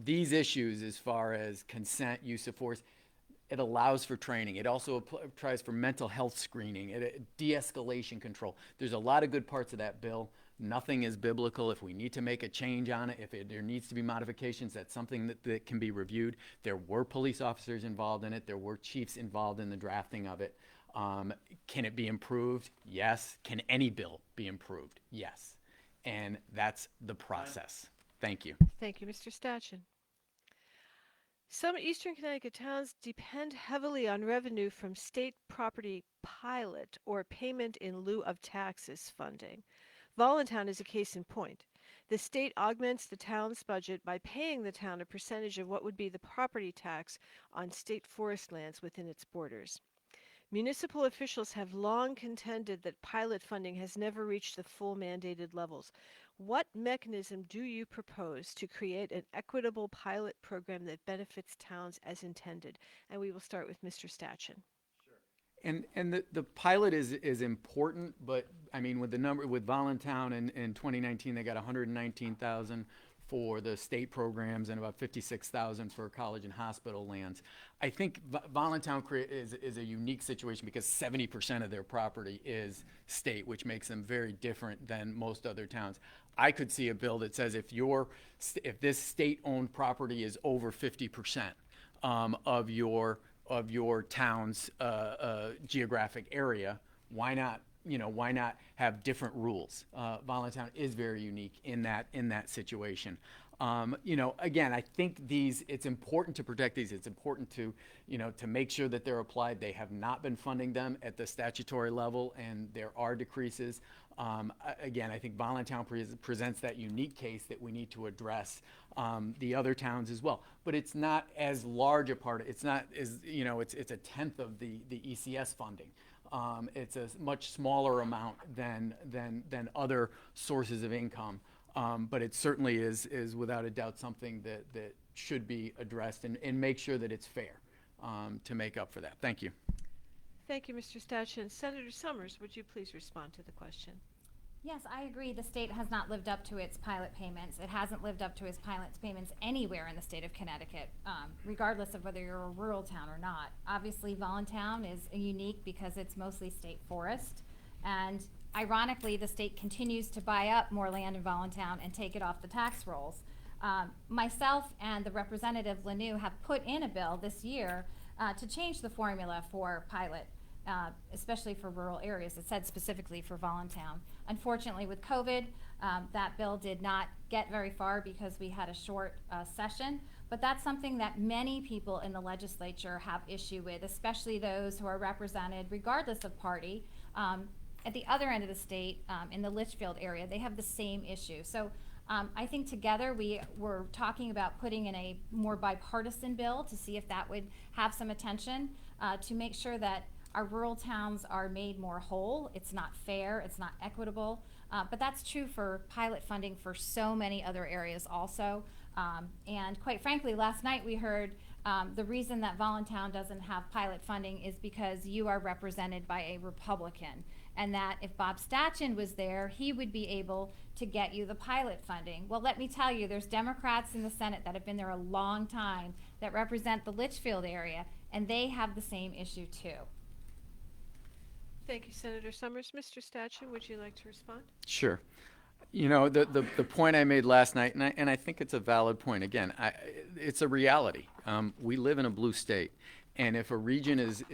These issues, as far as consent, use of force, it allows for training. It also tries for mental health screening, de-escalation control. There's a lot of good parts of that bill, Nothing is biblical. If we need to make a change on it, there needs to be modifications, that's something that can be reviewed. There were police officers involved in it. There were chiefs involved in the drafting of it. Can it be improved? Yes. Can any bill be improved? Yes. And that's the process. Thank you. Thank you, Mr. Stachin. Some Eastern Connecticut towns depend heavily on revenue from state property pilot or payment in lieu of taxes funding. Voluntown is a case in point. The state augments the town's budget by paying the town a percentage of what would be the property tax on state forest lands within its borders. Municipal officials have long contended that pilot funding has never reached the full mandated levels. What mechanism do you propose to create an equitable pilot program that benefits towns as intended? And we will start with Mr. Stachin. And the pilot is important, but I mean with Voluntown in 2019 they got 119,000 for the state programs and about 56,000 for college and hospital lands. I think Voluntown is a unique situation because 70% of their property is state, which makes them very different than most other towns. I could see a bill that says if this state-owned property is over 50% of your town's geographic area, why not have different rules? Voluntown is very unique in that situation. Again, I think it's important to protect these. It's important to make sure that they're applied. They have not been funding them at the statutory level, and there are decreases. Again, I think Voluntown presents that unique case that we need to address the other towns as well. But it's not as large a part. It's not as, it's a tenth of the ECS funding. It's a much smaller amount than other sources of income. But it certainly is without a doubt something that should be addressed and make sure that it's fair to make up for that. Thank you. Thank you, Mr. Stachin. Senator Summers, would you please respond to the question? Yes, I agree. The state has not lived up to its pilot payments. It hasn't lived up to its pilot payments anywhere in the state of Connecticut, regardless of whether you're a rural town or not. Obviously, Voluntown is unique because it's mostly state forest, and ironically, the state continues to buy up more land in Voluntown and take it off the tax rolls. Myself and the Representative Lanou have put in a bill this year to change the formula for pilot, especially for rural areas. It said specifically for Voluntown. Unfortunately, with COVID, that bill did not get very far because we had a short session, but that's something that many people in the legislature have issue with, especially those who are represented regardless of party. At the other end of the state, in the Litchfield area, they have the same issue. So I think together we were talking about putting in a more bipartisan bill to see if that would have some attention to make sure that our rural towns are made more whole. It's not fair, it's not equitable, but that's true for pilot funding for so many other areas also. And quite frankly, last night we heard the reason that Voluntown doesn't have pilot funding is because you are represented by a Republican, and that if Bob Stachin was there, he would be able to get you the pilot funding. Well, let me tell you, there's Democrats in the Senate that have been there a long time that represent the Litchfield area, and they have the same issue too. Thank you, Senator Summers. Mr. Stachin, would you like to respond? Sure. The point I made last night, and I think it's a valid point. Again, it's a reality. We live in a blue state, and if a region is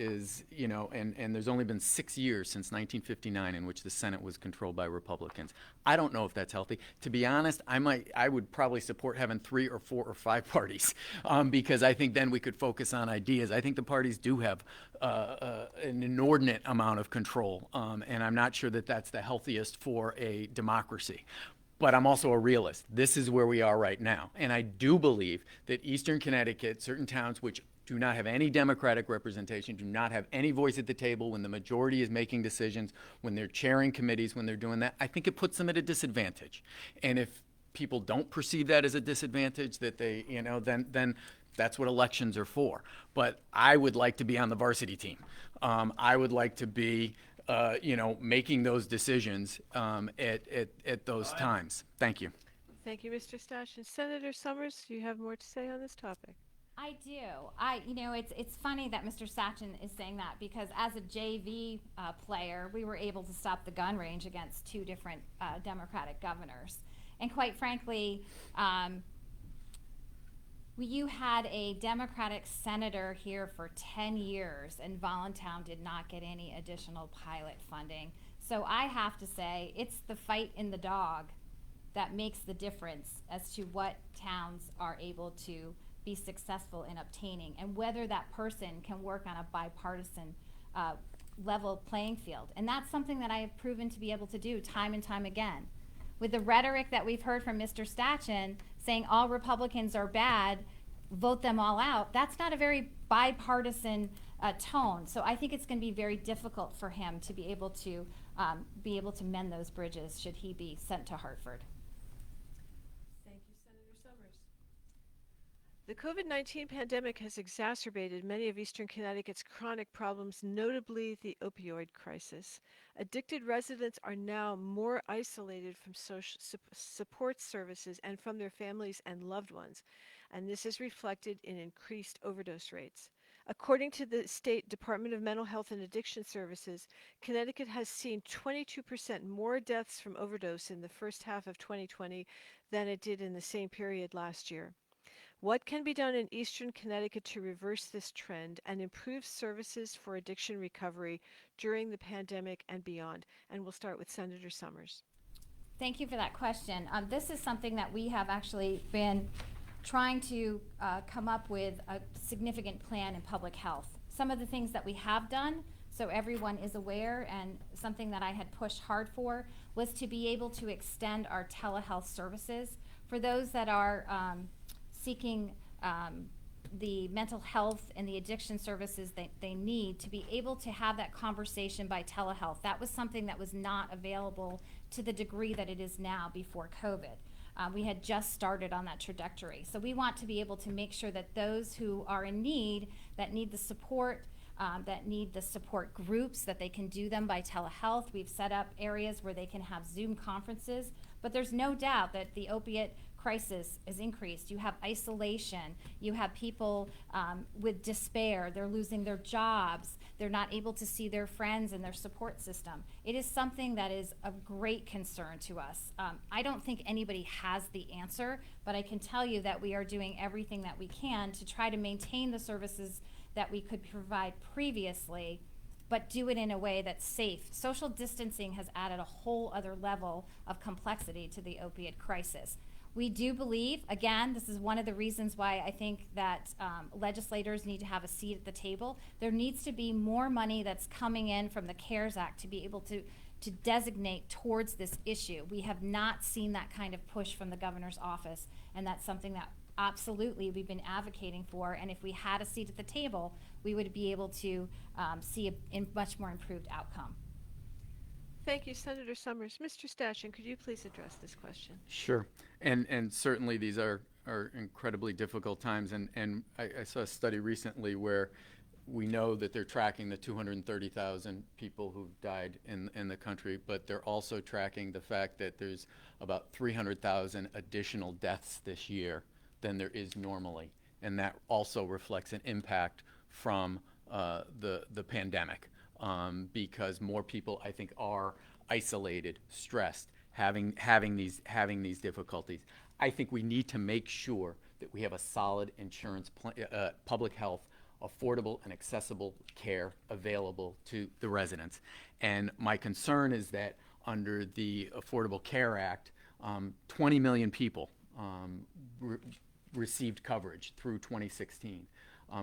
and there's only been 6 years since 1959 in which the Senate was controlled by Republicans. I don't know if that's healthy. To be honest, I would probably support having 3 or 4 or 5 parties because I think then we could focus on ideas. I think the parties do have an inordinate amount of control, and I'm not sure that that's the healthiest for a democracy. But I'm also a realist. This is where we are right now. And I do believe that Eastern Connecticut, certain towns which do not have any Democratic representation, do not have any voice at the table when the majority is making decisions, when they're chairing committees, when they're doing that, I think it puts them at a disadvantage. And if people don't perceive that as a disadvantage, that they, then that's what elections are for. But I would like to be on the varsity team. I would like to be making those decisions at those times. Thank you. Thank you, Mr. Stachin. Senator Summers, do you have more to say on this topic? I do. It's funny that Mr. Sachin is saying that, because as a JV player, we were able to stop the gun range against two different Democratic governors. And quite frankly, you had a Democratic senator here for 10 years, and Voluntown did not get any additional pilot funding. So I have to say, it's the fight in the dog that makes the difference as to what towns are able to be successful in obtaining, and whether that person can work on a bipartisan level playing field. And that's something that I have proven to be able to do time and time again. With the rhetoric that we've heard from Mr. Stachin saying all Republicans are bad, vote them all out, that's not a very bipartisan tone. So I think it's going to be very difficult for him to be able to mend those bridges should he be sent to Hartford. Thank you, Senator Summers. The COVID-19 pandemic has exacerbated many of Eastern Connecticut's chronic problems, notably the opioid crisis. Addicted residents are now more isolated from social support services and from their families and loved ones, and this is reflected in increased overdose rates. According to the State Department of Mental Health and Addiction Services, Connecticut has seen 22% more deaths from overdose in the first half of 2020 than it did in the same period last year. What can be done in Eastern Connecticut to reverse this trend and improve services for addiction recovery during the pandemic and beyond? And we'll start with Senator Summers. Thank you for that question. This is something that we have actually been trying to come up with a significant plan in public health. Some of the things that we have done, so everyone is aware, and something that I had pushed hard for, was to be able to extend our telehealth services for those that are seeking the mental health and the addiction services that they need, to be able to have that conversation by telehealth. That was something that was not available to the degree that it is now before COVID. We had just started on that trajectory. So we want to be able to make sure that those who are in need, that need the support, that need the support groups, that they can do them by telehealth. We've set up areas where they can have Zoom conferences, but there's no doubt that the opiate crisis is increased. You have isolation, you have people with despair, they're losing their jobs, they're not able to see their friends and their support system. It is something that is of great concern to us. I don't think anybody has the answer, but I can tell you that we are doing everything that we can to try to maintain the services that we could provide previously, but do it in a way that's safe. Social distancing has added a whole other level of complexity to the opiate crisis. We do believe, again, this is one of the reasons why I think that legislators need to have a seat at the table. There needs to be more money that's coming in from the CARES Act to be able to designate towards this issue. We have not seen that kind of push from the governor's office, and that's something that absolutely we've been advocating for, and if we had a seat at the table, we would be able to see a much more improved outcome. Thank you, Senator Summers. Mr. Stachin, could you please address this question? Sure. And certainly these are incredibly difficult times. And I saw a study recently where we know that they're tracking the 230,000 people who died in the country, but they're also tracking the fact that there's about 300,000 additional deaths this year than there is normally. And that also reflects an impact from the pandemic. Because more people, I think, are isolated, stressed, having these difficulties. I think we need to make sure that we have a solid insurance, public health, affordable and accessible care available to the residents. And my concern is that under the Affordable Care Act, 20 million people received coverage through 2016.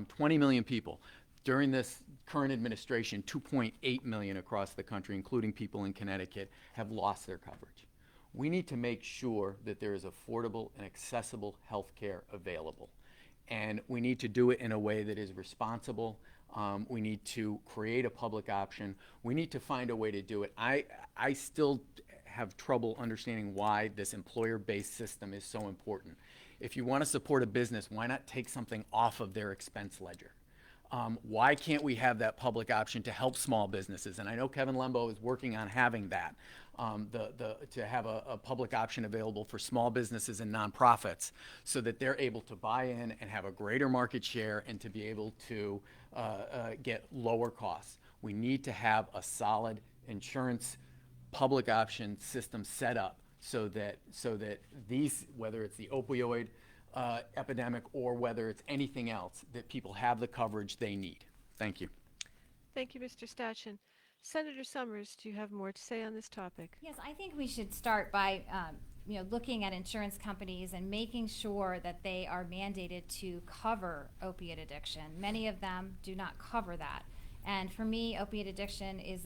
20 million people. During this current administration, 2.8 million across the country, including people in Connecticut, have lost their coverage. We need to make sure that there is affordable and accessible health care available. And we need to do it in a way that is responsible. We need to create a public option. We need to find a way to do it. I still have trouble understanding why this employer-based system is so important. If you want to support a business, why not take something off of their expense ledger? Why can't we have that public option to help small businesses? And I know Kevin Lembo is working on having that, to have a public option available for small businesses and nonprofits so that they're able to buy in and have a greater market share and to be able to get lower costs. We need to have a solid insurance public option system set up so that these, whether it's the opioid epidemic or whether it's anything else, that people have the coverage they need. Thank you. Thank you, Mr. Stachin. Senator Summers, do you have more to say on this topic? Yes, I think we should start by looking at insurance companies and making sure that they are mandated to cover opiate addiction. Many of them do not cover that. And for me, opiate addiction is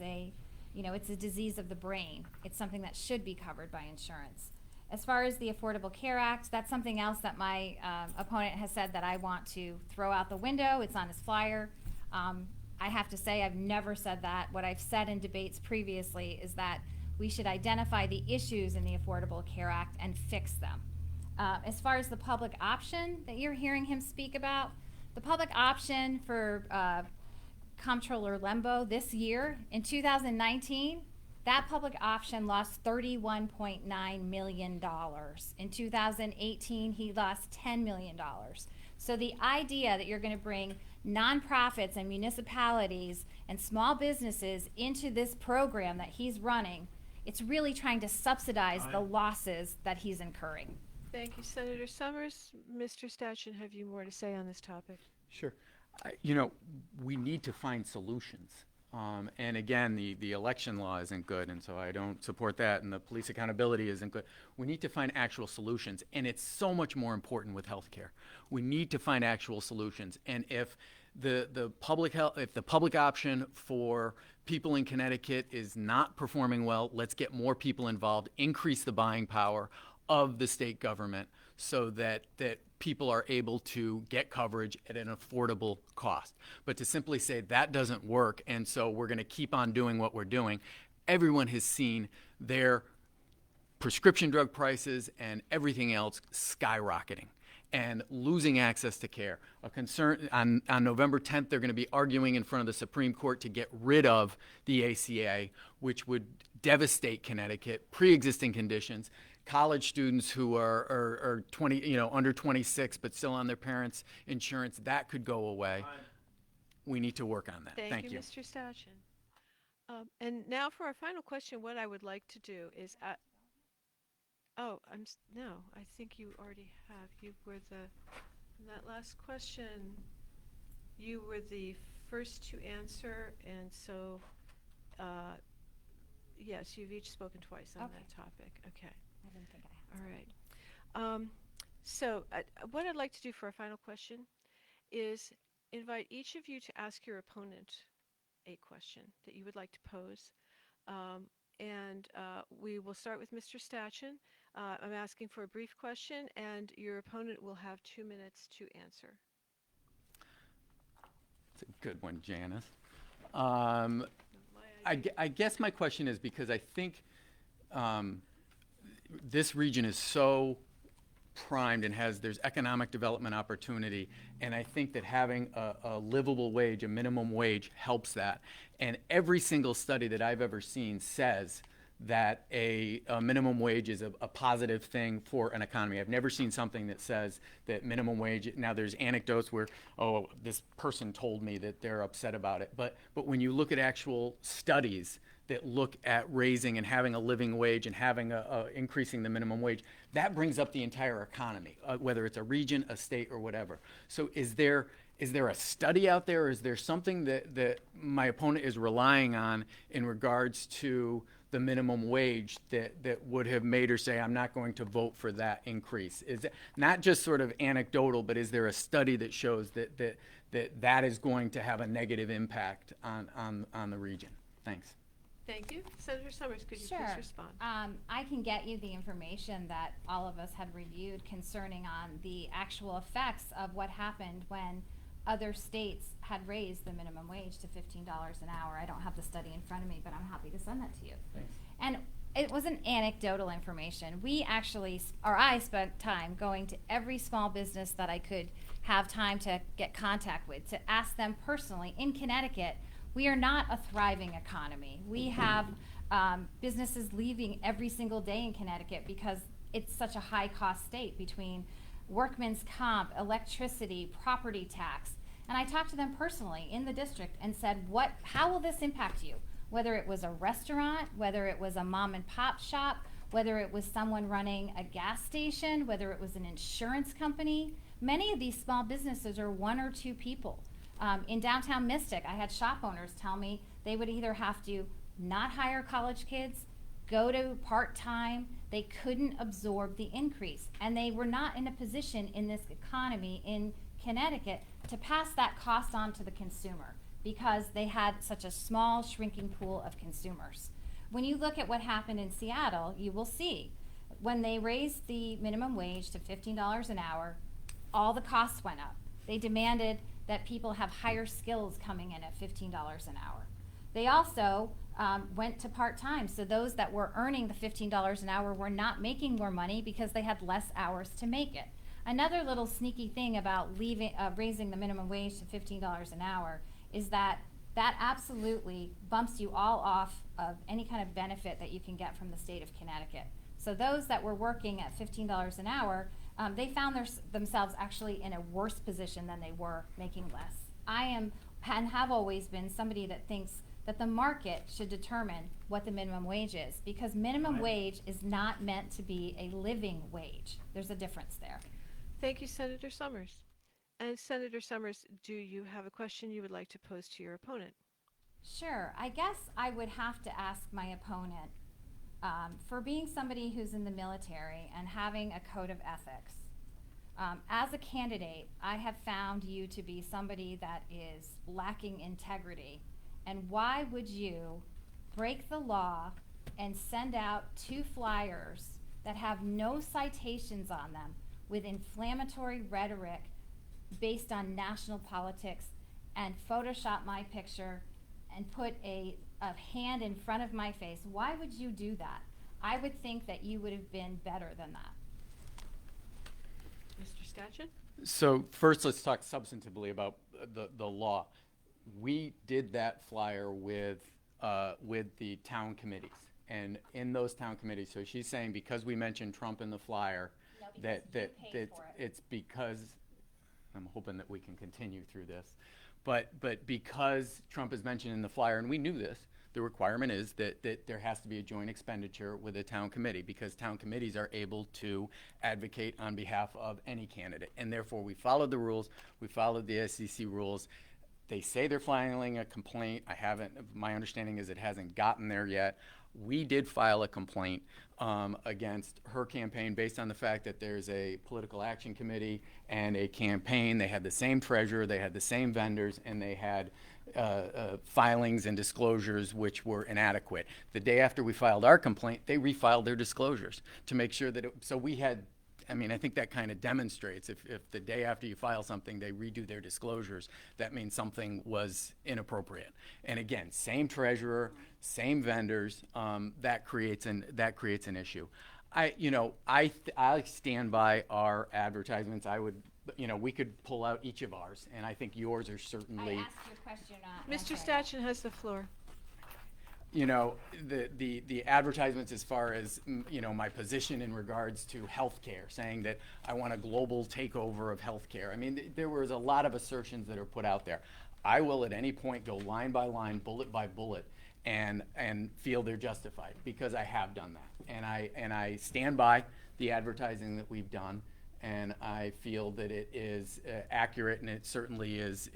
it's a disease of the brain. It's something that should be covered by insurance. As far as the Affordable Care Act, that's something else that my opponent has said that I want to throw out the window. It's on his flyer. I have to say I've never said that. What I've said in debates previously is that we should identify the issues in the Affordable Care Act and fix them. As far as the public option that you're hearing him speak about, the public option for Comptroller Lembo this year, in 2019, that public option lost $31.9 million. In 2018, he lost $10 million. So the idea that you're going to bring nonprofits and municipalities and small businesses into this program that he's running, it's really trying to subsidize the losses that he's incurring. Thank you, Senator Summers. Mr. Stachin, have you more to say on this topic? Sure. We need to find solutions. And again, the election law isn't good, and so I don't support that, and the police accountability isn't good. We need to find actual solutions, and it's so much more important with healthcare. We need to find actual solutions, and if the public option for people in Connecticut is not performing well, let's get more people involved, increase the buying power of the state government so that people are able to get coverage at an affordable cost. But to simply say that doesn't work and so we're going to keep on doing what we're doing, everyone has seen their prescription drug prices and everything else skyrocketing and losing access to care. A concern on November 10th, they're going to be arguing in front of the Supreme Court to get rid of the ACA, which would devastate Connecticut, pre-existing conditions. College students who are 20, under 26, but still on their parents' insurance, that could go away. We need to work on that. Thank you, Mr. Stachin. And now for our final question, what I would like to do is, no, I think you already have. You were in that last question, you were the first to answer, and so, yes, you've each spoken twice on that topic. Okay. I didn't think I had. All right. So what I'd like to do for our final question is invite each of you to ask your opponent a question that you would like to pose. And we will start with Mr. Stachin. I'm asking for a brief question, and your opponent will have 2 minutes to answer. It's a good one, Janice. I guess my question is because I think this region is so primed and there's economic development opportunity, and I think that having a livable wage, a minimum wage, helps that. And every single study that I've ever seen says that a minimum wage is a positive thing for an economy. I've never seen something that says that minimum wage, now there's anecdotes where, oh, this person told me that they're upset about it. But when you look at actual studies that look at raising and having a living wage and having increasing the minimum wage, that brings up the entire economy, whether it's a region, a state, or whatever. So is there a study out there, or is there something that my opponent is relying on in regards to the minimum wage that would have made her say, I'm not going to vote for that increase? Is it not just sort of anecdotal, but is there a study that shows that is going to have a negative impact on the region? Thanks. Thank you. Senator Summers, could you Sure. please respond? I can get you the information that all of us had reviewed concerning on the actual effects of what happened when other states had raised the minimum wage to $15 an hour. I don't have the study in front of me, but I'm happy to send that to you. Thanks. And it wasn't anecdotal information. I spent time going to every small business that I could have time to get contact with, to ask them personally. In Connecticut, we are not a thriving economy. We have businesses leaving every single day in Connecticut because it's such a high cost state between workman's comp, electricity, property tax. And I talked to them personally in the district and said, how will this impact you? Whether it was a restaurant, whether it was a mom and pop shop, whether it was someone running a gas station, whether it was an insurance company. Many of these small businesses are one or two people. In downtown Mystic, I had shop owners tell me they would either have to not hire college kids, go to part-time. They couldn't absorb the increase. And they were not in a position in this economy in Connecticut to pass that cost on to the consumer because they had such a small, shrinking pool of consumers. When you look at what happened in Seattle, you will see when they raised the minimum wage to $15 an hour, all the costs went up. They demanded that people have higher skills coming in at $15 an hour. They also went to part-time, so those that were earning the $15 an hour were not making more money because they had less hours to make it. Another little sneaky thing about raising the minimum wage to $15 an hour is that absolutely bumps you all off of any kind of benefit that you can get from the state of Connecticut. So those that were working at $15 an hour, they found themselves actually in a worse position than they were making less. I am and have always been somebody that thinks that the market should determine what the minimum wage is, because minimum wage is not meant to be a living wage. There's a difference there. Thank you, Senator Summers. And Senator Summers, do you have a question you would like to pose to your opponent? Sure. I guess I would have to ask my opponent, for being somebody who's in the military and having a code of ethics, as a candidate, I have found you to be somebody that is lacking integrity. And why would you break the law and send out 2 flyers that have no citations on them with inflammatory rhetoric based on national politics and Photoshop my picture and put a hand in front of my face? Why would you do that? I would think that you would have been better than that. Mr. Stachin? So first, let's talk substantively about the law. We did that flyer with the town committees, and in those town committees. So she's saying because we mentioned Trump in the flyer, No, because you paid for it. it's because I'm hoping that we can continue through this, but because Trump is mentioned in the flyer, and we knew this. The requirement is that there has to be a joint expenditure with a town committee, because town committees are able to advocate on behalf of any candidate. And therefore, we followed the rules. We followed the SEC rules. They say they're filing a complaint. My understanding is it hasn't gotten there yet. We did file a complaint against her campaign based on the fact that there's a political action committee and a campaign. They had the same treasurer, they had the same vendors, and they had filings and disclosures which were inadequate. The day after we filed our complaint, they refiled their disclosures to make sure that so we had, I think that kind of demonstrates if the day after you file something, they redo their disclosures, that means something was inappropriate. And again, same treasurer, same vendors, that creates an issue. I stand by our advertisements. We could pull out each of ours, and I think yours are certainly. I asked you a question. Mr. Stachin has the floor. The advertisements as far as, my position in regards to healthcare, saying that I want a global takeover of healthcare. There was a lot of assertions that are put out there. I will at any point go line by line, bullet by bullet, and feel they're justified, because I have done that. And I stand by the advertising that we've done, and I feel that it is accurate, and it certainly is,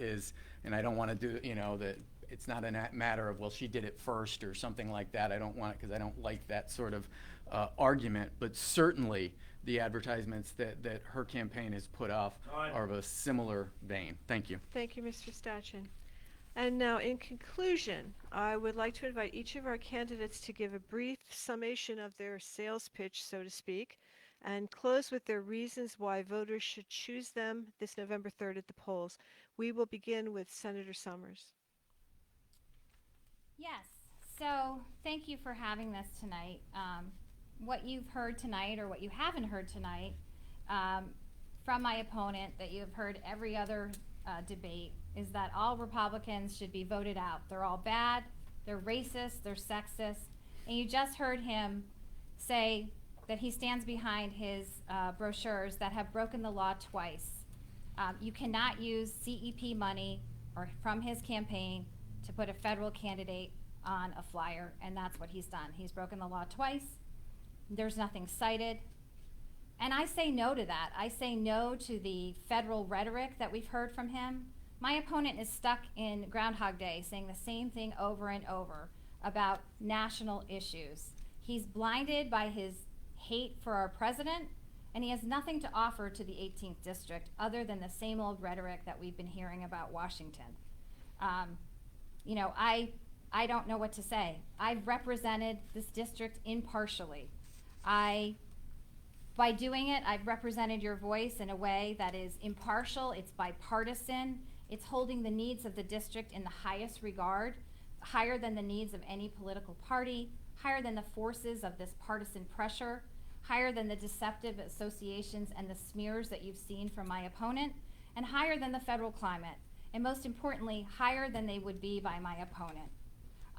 and I don't want to do, that. It's not a matter of, well, she did it first or something like that. I don't want it because I don't like that sort of argument. But certainly the advertisements that her campaign has put off are of a similar vein. Thank you. Thank you, Mr. Stachin. And now, in conclusion, I would like to invite each of our candidates to give a brief summation of their sales pitch, so to speak, and close with their reasons why voters should choose them this November 3rd at the polls. We will begin with Senator Summers. Yes, so thank you for having this tonight. What you've heard tonight, or what you haven't heard tonight, from my opponent that you have heard every other debate is that all Republicans should be voted out. They're all bad, they're racist, they're sexist, and you just heard him say that he stands behind his brochures that have broken the law twice. You cannot use CEP money or from his campaign to put a federal candidate on a flyer, and that's what he's done. He's broken the law twice. There's nothing cited. And I say no to that. I say no to the federal rhetoric that we've heard from him. My opponent is stuck in Groundhog Day saying the same thing over and over about national issues. He's blinded by his hate for our president, and he has nothing to offer to the 18th district other than the same old rhetoric that we've been hearing about Washington. You know, I don't know what to say. I've represented this district impartially. By doing it, I've represented your voice in a way that is impartial, it's bipartisan, it's holding the needs of the district in the highest regard, higher than the needs of any political party, higher than the forces of this partisan pressure, higher than the deceptive associations and the smears that you've seen from my opponent, and higher than the federal climate, and most importantly, higher than they would be by my opponent.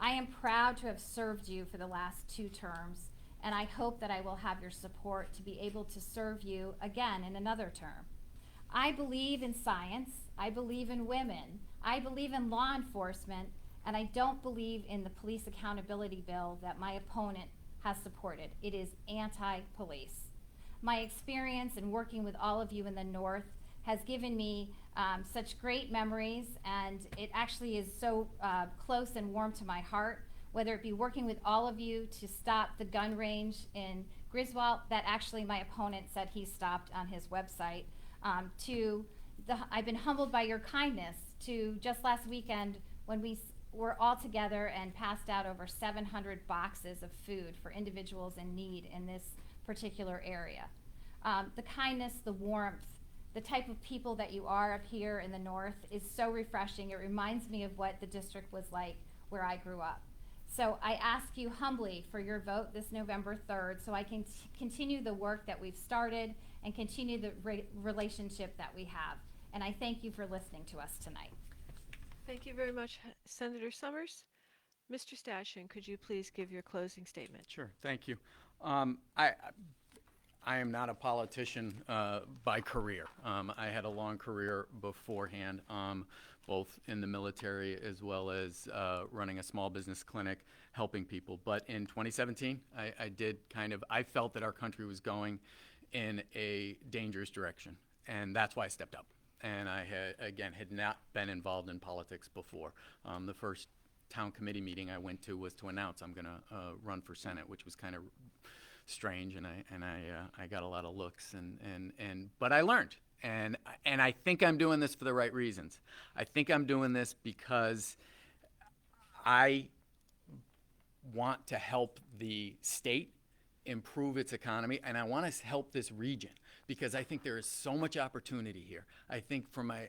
I am proud to have served you for the last 2 terms, and I hope that I will have your support to be able to serve you again in another term. I believe in science, I believe in women, I believe in law enforcement, and I don't believe in the police accountability bill that my opponent has supported. It is anti-police. My experience in working with all of you in the North has given me such great memories, and it actually is so close and warm to my heart, whether it be working with all of you to stop the gun range in Griswold that actually my opponent said he stopped on his website, I've been humbled by your kindness, to just last weekend when we were all together and passed out over 700 boxes of food for individuals in need in this particular area. The kindness, the warmth, the type of people that you are up here in the North is so refreshing. It reminds me of what the district was like where I grew up. So I ask you humbly for your vote this November 3rd so I can continue the work that we've started and continue the relationship that we have. And I thank you for listening to us tonight. Thank you very much, Senator Summers. Mr. Stashen, could you please give your closing statement? Sure, thank you. I am not a politician by career. I had a long career beforehand, both in the military as well as running a small business clinic, helping people. But in 2017, I felt that our country was going in a dangerous direction, and that's why I stepped up. And I had not been involved in politics before. The first town committee meeting I went to was to announce I'm going to run for Senate, which was kind of strange, and I got a lot of looks, but I learned, and I think I'm doing this for the right reasons. I think I'm doing this because I want to help the state improve its economy, and I want to help this region because I think there is so much opportunity here. I think from my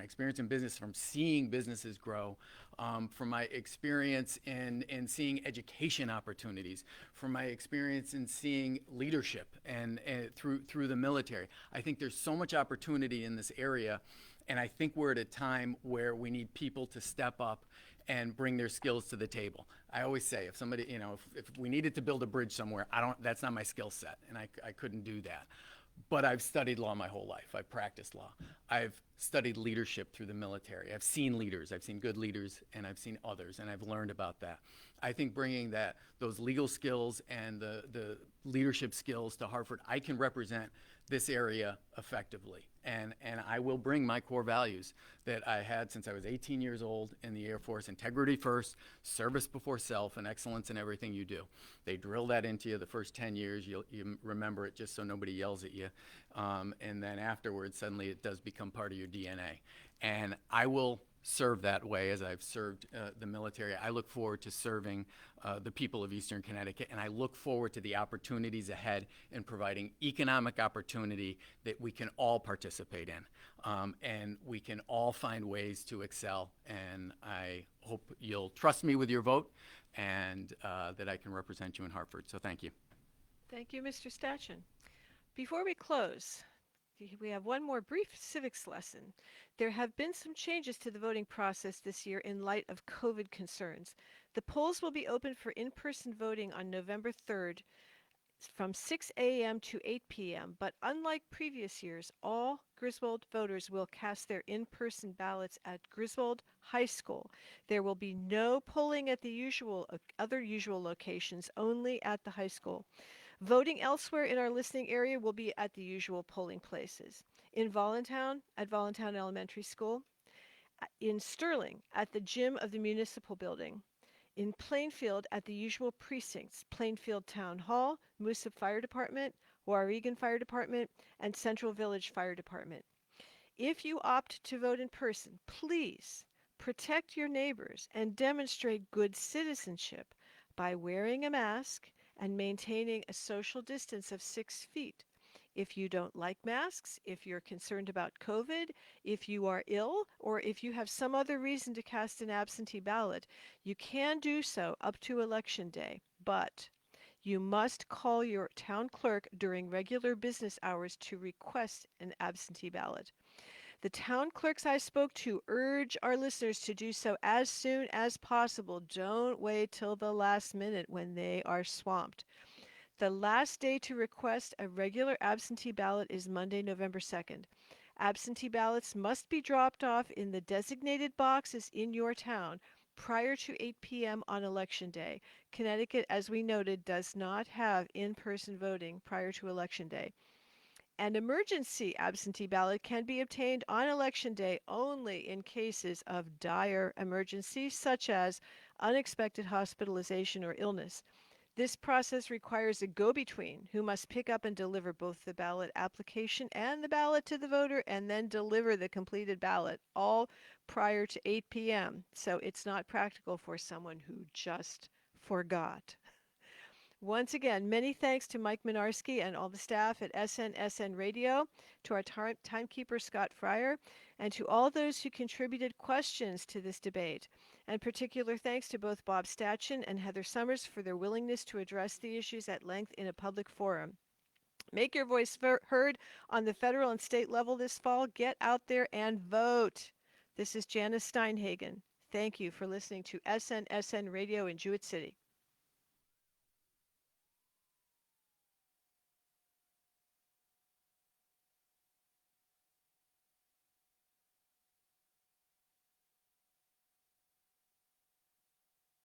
experience in business, from seeing businesses grow, from my experience in seeing education opportunities, from my experience in seeing leadership and through the military, I think there's so much opportunity in this area, and I think we're at a time where we need people to step up and bring their skills to the table. I always say, if somebody, if we needed to build a bridge somewhere, that's not my skill set, and I couldn't do that. But I've studied law my whole life. I've practiced law. I've studied leadership through the military. I've seen leaders. I've seen good leaders, and I've seen others, and I've learned about that. I think bringing those legal skills and the leadership skills to Hartford, I can represent this area effectively. And I will bring my core values that I had since I was 18 years old in the Air Force: integrity first, service before self, and excellence in everything you do. They drill that into you the first 10 years. You remember it just so nobody yells at you. And then afterwards, suddenly it does become part of your DNA. And I will serve that way as I've served the military. I look forward to serving the people of Eastern Connecticut, and I look forward to the opportunities ahead in providing economic opportunity that we can all participate in, and we can all find ways to excel. And I hope you'll trust me with your vote, and that I can represent you in Hartford. So thank you. Thank you, Mr. Stashen. Before we close, We have one more brief civics lesson. There have been some changes to the voting process this year in light of COVID concerns. The polls will be open for in-person voting on November 3rd from 6 a.m. to 8 p.m., but unlike previous years, all Griswold voters will cast their in-person ballots at Griswold High School. There will be no polling at the other usual locations, only at the high school. Voting elsewhere in our listening area will be at the usual polling places. In Voluntown, at Voluntown Elementary School. In Sterling, at the gym of the municipal building. In Plainfield, at the usual precincts, Plainfield Town Hall, Moosup Fire Department, Warrigan Fire Department, and Central Village Fire Department. If you opt to vote in person, please protect your neighbors and demonstrate good citizenship by wearing a mask and maintaining a social distance of 6 feet. If you don't like masks, if you're concerned about COVID, if you are ill, or if you have some other reason to cast an absentee ballot, you can do so up to Election Day, but you must call your town clerk during regular business hours to request an absentee ballot. The town clerks I spoke to urge our listeners to do so as soon as possible. Don't wait till the last minute when they are swamped. The last day to request a regular absentee ballot is Monday, November 2nd. Absentee ballots must be dropped off in the designated boxes in your town prior to 8 p.m. on Election Day. Connecticut, as we noted, does not have in-person voting prior to Election Day. An emergency absentee ballot can be obtained on Election Day only in cases of dire emergency, such as unexpected hospitalization or illness. This process requires a go-between who must pick up and deliver both the ballot application and the ballot to the voter and then deliver the completed ballot, all prior to 8 p.m. So it's not practical for someone who just forgot. Once again, many thanks to Mike Minarski and all the staff at SNSN Radio, to our timekeeper Scott Fryer, and to all those who contributed questions to this debate. And particular thanks to both Bob Stachin and Heather Summers for their willingness to address the issues at length in a public forum. Make your voice heard on the federal and state level this fall. Get out there and vote. This is Janice Steinhagen. Thank you for listening to SNSN Radio in Jewett City.